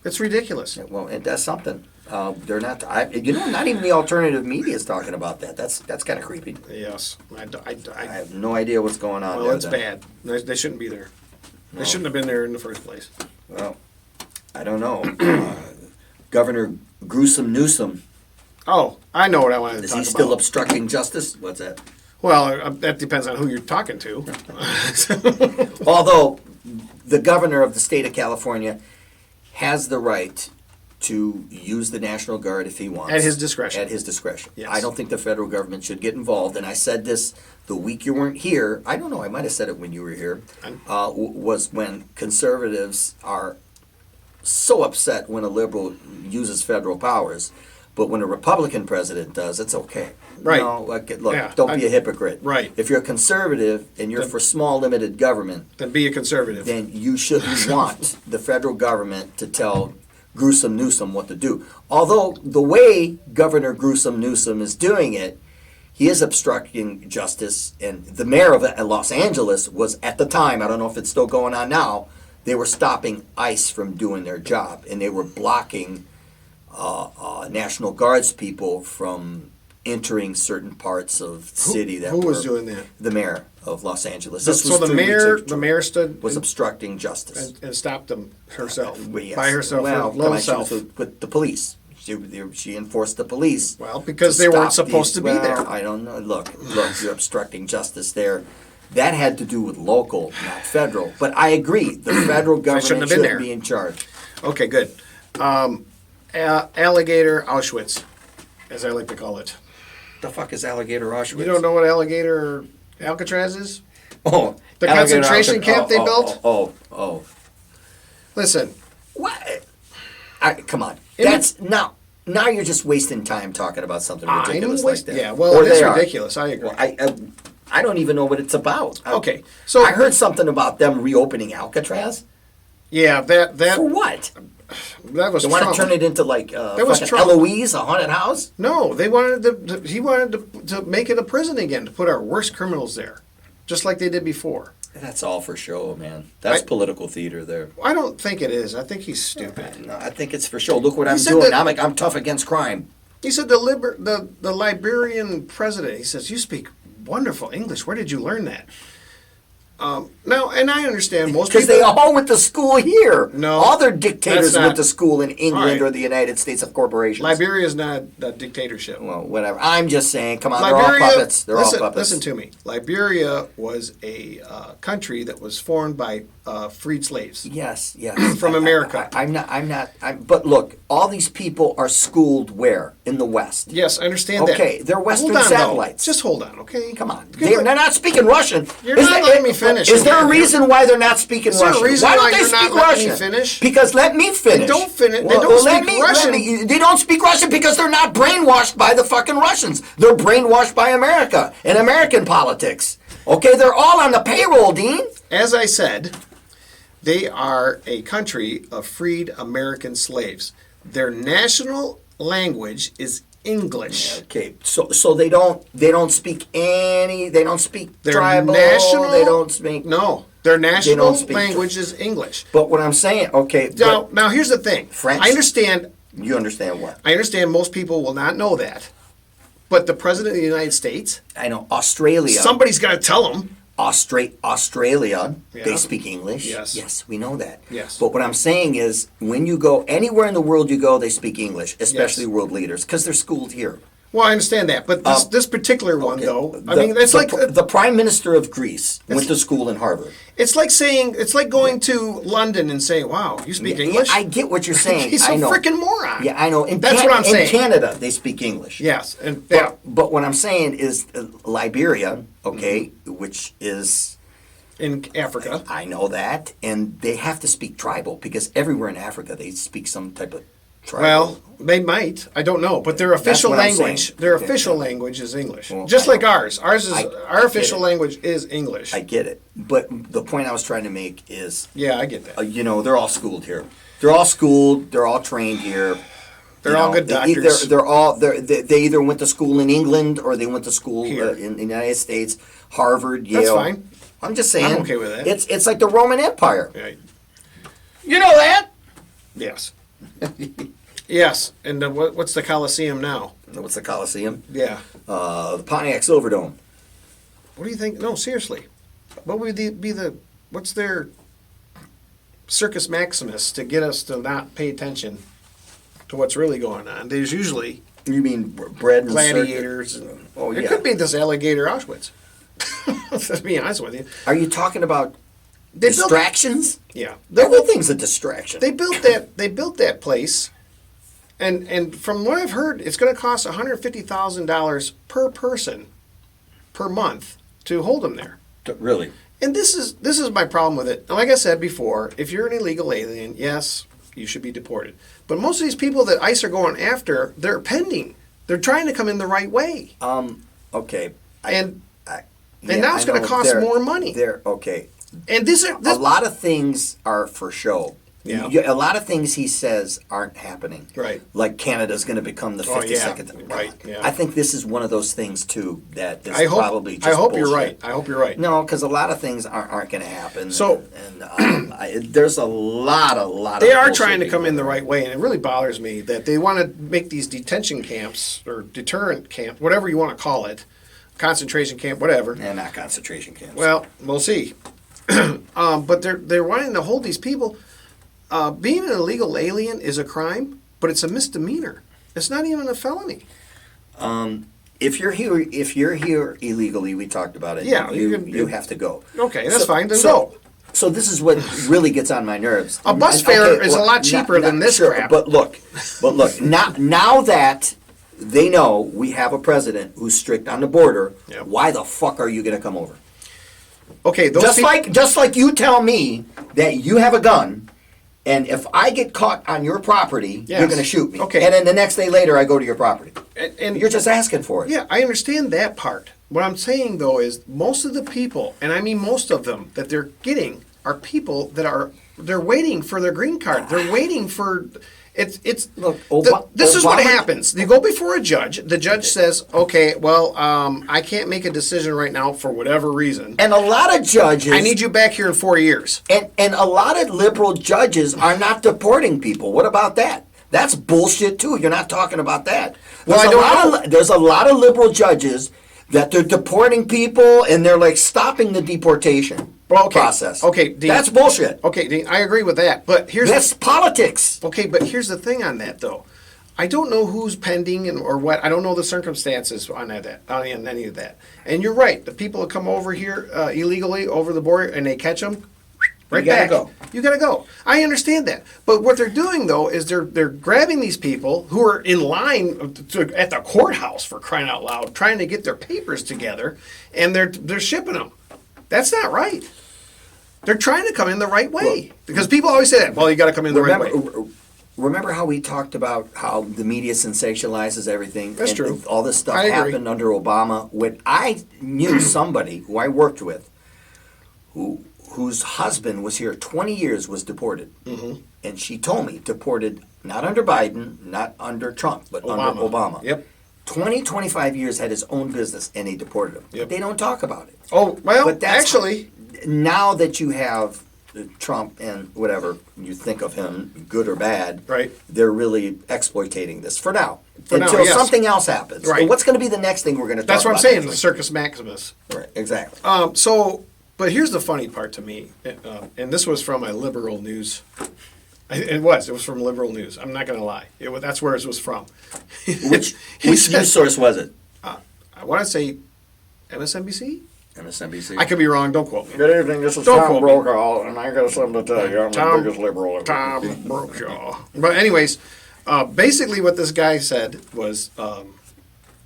it's ridiculous. Well, it does something. They're not. Not even the alternative media is talking about that. That's kind of creepy. Yes, I have no idea what's going on. Well, it's bad. They shouldn't be there. They shouldn't have been there in the first place. Well, I don't know. Governor Gruesome Newsom. Oh, I know what I wanted to talk about. Is he still obstructing justice? What's that? Well, that depends on who you're talking to. Although the governor of the state of California has the right to use the National Guard if he wants. At his discretion. At his discretion. Yes. I don't think the federal government should get involved. And I said this the week you weren't here. I don't know. I might have said it when you were here. Was when conservatives are so upset when a liberal uses federal powers. But when a Republican president does, it's okay. Right. Look, don't be a hypocrite. Right. If you're a conservative and you're for small, limited government, then be a conservative. Then you shouldn't want the federal government to tell Gruesome Newsom what to do. Although the way Governor Gruesome Newsom is doing it, he is obstructing justice. And the mayor of Los Angeles was, at the time, I don't know if it's still going on now, they were stopping ICE from doing their job, and they were blocking National Guards people from entering certain parts of the city. Who was doing that? The mayor of Los Angeles. So the mayor stood was obstructing justice and stopped them herself yes. by herself. Well, lone self. with the police. She enforced the police. Well, because they weren't supposed to be there. I don't know. Look, you're obstructing justice there. That had to do with local, not federal. But I agree, the federal government should be in charge. Okay, good. Alligator Auschwitz, as I like to call it. The fuck is Alligator Auschwitz? You don't know what Alligator Alcatraz is? Oh, the concentration camp they built? Oh. Listen. What? Come on. Now you're just wasting time talking about something ridiculous like that. Yeah, well, it is ridiculous. I agree. Well, I don't even know what it's about. Okay, so I heard something about them reopening Alcatraz. Yeah, that for what? That was they Trump. Want to turn it into like that was Trump. Eloise, a haunted house? No, they wanted he wanted to make it a prison again, to put our worst criminals there, just like they did before. That's all for show, man. That's political theater there. I don't think it is. I think he's stupid. No, I think it's for show. Look what I'm doing. I'm tough against crime. He said the Liberian president, he says, you speak wonderful English. Where did you learn that? Now, and I understand most people... Because they all went to school here. No. All their dictators went to school in England or the United States of corporations. Liberia is not a dictatorship. Well, whatever. I'm just saying, come on, they're all puppets. They're all puppets. Listen to me. Liberia was a country that was formed by freed slaves. Yes. From America. I'm not. But look, all these people are schooled where? In the West. Yes, I understand that. Okay, they're Western satellites. Just hold on, okay? Come on. They're not speaking Russian. You're not letting me finish. Is there a reason why they're not speaking Russian? Is there a reason why you're not letting me finish? Because let me finish. They don't finish. They don't speak Russian. They don't speak Russian because they're not brainwashed by the fucking Russians. They're brainwashed by America and American politics. Okay, they're all on the payroll, Dean. As I said, they are a country of freed American slaves. Their national language is English. Okay, so they don't speak their tribal. National, they don't speak. No, their national language is English. But what I'm saying, okay. Now here's the thing. French. I understand. You understand what? I understand most people will not know that, but the president of the United States. I know Australia. Somebody's got to tell them. Australia, they speak English. Yes, we know that. Yes. But what I'm saying is, when you go anywhere in the world you go, they speak English, especially world leaders, because they're schooled here. Well, I understand that, but this particular one, though, it's like the Prime Minister of Greece went to school in Harvard. It's like going to London and saying, "Wow, you speak English." Yeah, I get what you're saying. He's a freaking moron. Yeah, I know. That's what I'm saying. In Canada, they speak English. Yes, but what I'm saying is Liberia, which is in Africa. I know that, and they have to speak tribal because everywhere in Africa they speak some type of tribal. Well, they might. I don't know, but their official language, language is English, just like ours. Our official language is English. I get it, but the point I was trying to make is, I get that. They're all schooled here. They're all schooled. They're all trained here. They're all good doctors. They either went to school in England or they went to school in the United States, Harvard, Yale. That's fine. I'm just saying. I'm okay with that. It's like the Roman Empire. Right. You know that? Yes. Yes. And what's the Coliseum now? What's the Coliseum? Yeah. The Pontiac Silverdome. What do you think? No, seriously. What would what's their Circus Maximus to get us to not pay attention to what's really going on? There's usually... You mean bread and gladiators. It could be this alligator Auschwitz. Let's be honest with you. Are you talking about distractions? Yeah. Everything's a distraction. They built that place, and from what I've heard, it's going to cost $150,000 per person per month to hold them there. Really? And this is my problem with it. And like I said before, if you're an illegal alien, yes, you should be deported. But most of these people that ICE are going after, they're pending. They're trying to come in the right way. Okay. Now it's going to cost more money. Okay. And a lot of things are for show. Yeah. A lot of things he says aren't happening. Right. Like Canada's going to become the 52nd. Right. Yeah. I think this is one of those things too that is probably just I hope bullshit. you're right. I hope you're right. No, because a lot of things aren't going to happen. So there's a lot of. They are bullshit trying to come in the going on. right way, and it really bothers me that they want to make these detention camps or deterrent camps, whatever you want to call it, concentration camp, whatever. And not concentration camps. Well, we'll see. But they're wanting to hold these people. Being an illegal alien is a crime, but it's a misdemeanor. It's not even a felony. If you're here illegally, we talked about it. Yeah, you have to go. Okay, that's fine. Then go. So this is what really gets on my nerves. A bus fare is a lot cheaper than this crap. But look, now that they know we have a president who's strict on the border, Yep. why the fuck are you going to come over? Okay, Just like you tell me that you have a gun, and if I get caught on your property, Yes. you're going to shoot me. Okay. And then the next day later, I go to your property. and You're just asking for it. Yeah, I understand that part. What I'm saying though is most of the people, and I mean most of them that they're getting are people that they're waiting for their green card. They're waiting for it's Look, this is what Obama- happens. You go before a judge. The judge says, "Okay, well, I can't make a decision right now for whatever reason. And a lot of judges, I need you back here in 4 years." and a lot of liberal judges are not deporting people. What about that? That's bullshit too. You're not talking about that. Well, There's a lot of liberal judges that they're deporting people and they're like stopping the deportation process. Okay, Dean, that's bullshit. Okay, Dean, I agree with that. But That's politics. Okay, but here's the thing on that, though. I don't know who's pending or what. I don't know the circumstances on any of that. And you're right. The people that come over here illegally over the border and they catch them, right You gotta back. go. You gotta go. I understand that. But what they're doing though is they're grabbing these people who are in line at the courthouse, for crying out loud, trying to get their papers together, and they're shipping them. That's not right. They're trying to come in the right way. Because people always say that. Well, you got to come in the right way. Remember how we talked about how the media sensationalizes everything? That's true. And all this stuff I agree. happened under Obama. When I knew somebody who I worked with, whose husband was here 20 years, was deported. Mm-hmm. And she told me, deported not under Biden, not under Trump, but under Obama. Yep. 25 years, had his own business, and they deported him. Yep. They don't talk about it. Oh, well, But that's actually... Now that you have Trump and whatever you think of him, good or bad, Right. they're really exploitating this for now. For now, until yes. something else happens. Right. But what's going to be the next thing we're going to talk about? That's what I'm saying, next the week? Circus Maximus. Right, exactly. But here's the funny part to me, and this was from a liberal news. It was from liberal news. I'm not going to lie. That's where it was from. Which news source was it? I want to say MSNBC? MSNBC. I could be wrong. Don't quote me. Good evening. This is Don't Tom quote me. Brokaw, and I got something to tell you. I'm Tom- the biggest liberal. Tom Brokaw. But anyways, basically what this guy said was,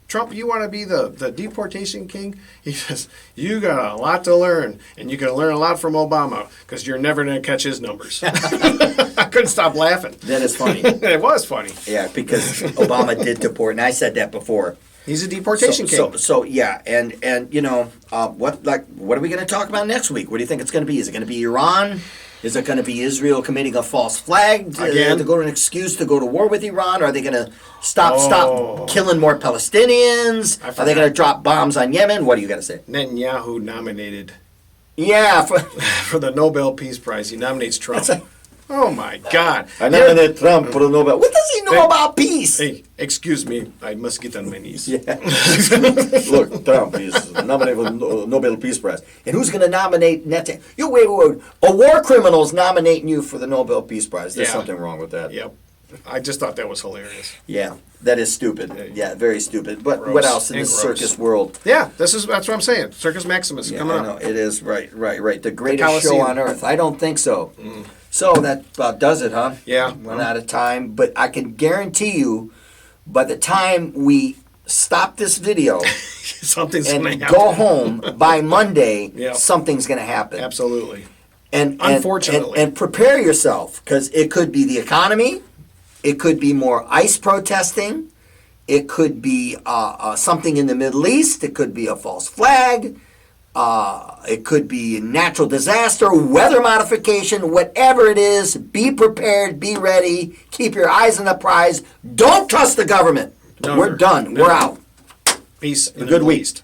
Trump, you want to be the deportation king? He says, you got a lot to learn, and you can learn a lot from Obama, because you're never going to catch his numbers. I couldn't stop laughing. That is funny. It was funny. Yeah, because Obama did deport, and I said that before. He's a deportation king. So yeah, and you know what are we going to talk about next week? What do you think it's going to be? Is it going to be Iran? Is it going to be Israel committing a false flag Again? to go to an excuse to go to war with Iran? Are they going to stop killing more Palestinians? Are they going to drop bombs on Yemen? What do you got to say? Netanyahu nominated Yeah, for the Nobel Peace Prize. He nominates Trump. Oh my God! I nominate Trump for the Nobel. What does he know about peace? Hey, excuse me. I must get on my knees. Yeah. Look, Trump is nominated for the Nobel Peace Prize. And who's going to nominate Netanyahu? You wait. A war criminal's nominating you for the Nobel Peace Prize. There's something wrong with that. Yep. I just thought that was hilarious. Yeah, that is stupid. Yeah, very stupid. But Gross what else in and this gross. circus world? Yeah, that's what I'm saying. Circus Maximus Yeah, coming I know. up. It is, right. The greatest show Coliseum. on earth. I don't think so. So that about does it, huh? Yeah. We're out of time. But I can guarantee you, by the time we stop this video Something's going and to happen. go home by Monday, Yeah. something's going to happen. Absolutely. And Unfortunately. and prepare yourself, because it could be the economy, it could be more ICE protesting, it could be something in the Middle East, it could be a false flag. It could be natural disaster, weather modification, whatever it is. Be prepared, be ready, keep your eyes on the prize. Don't trust the government. We're done. We're out. Peace. A good week.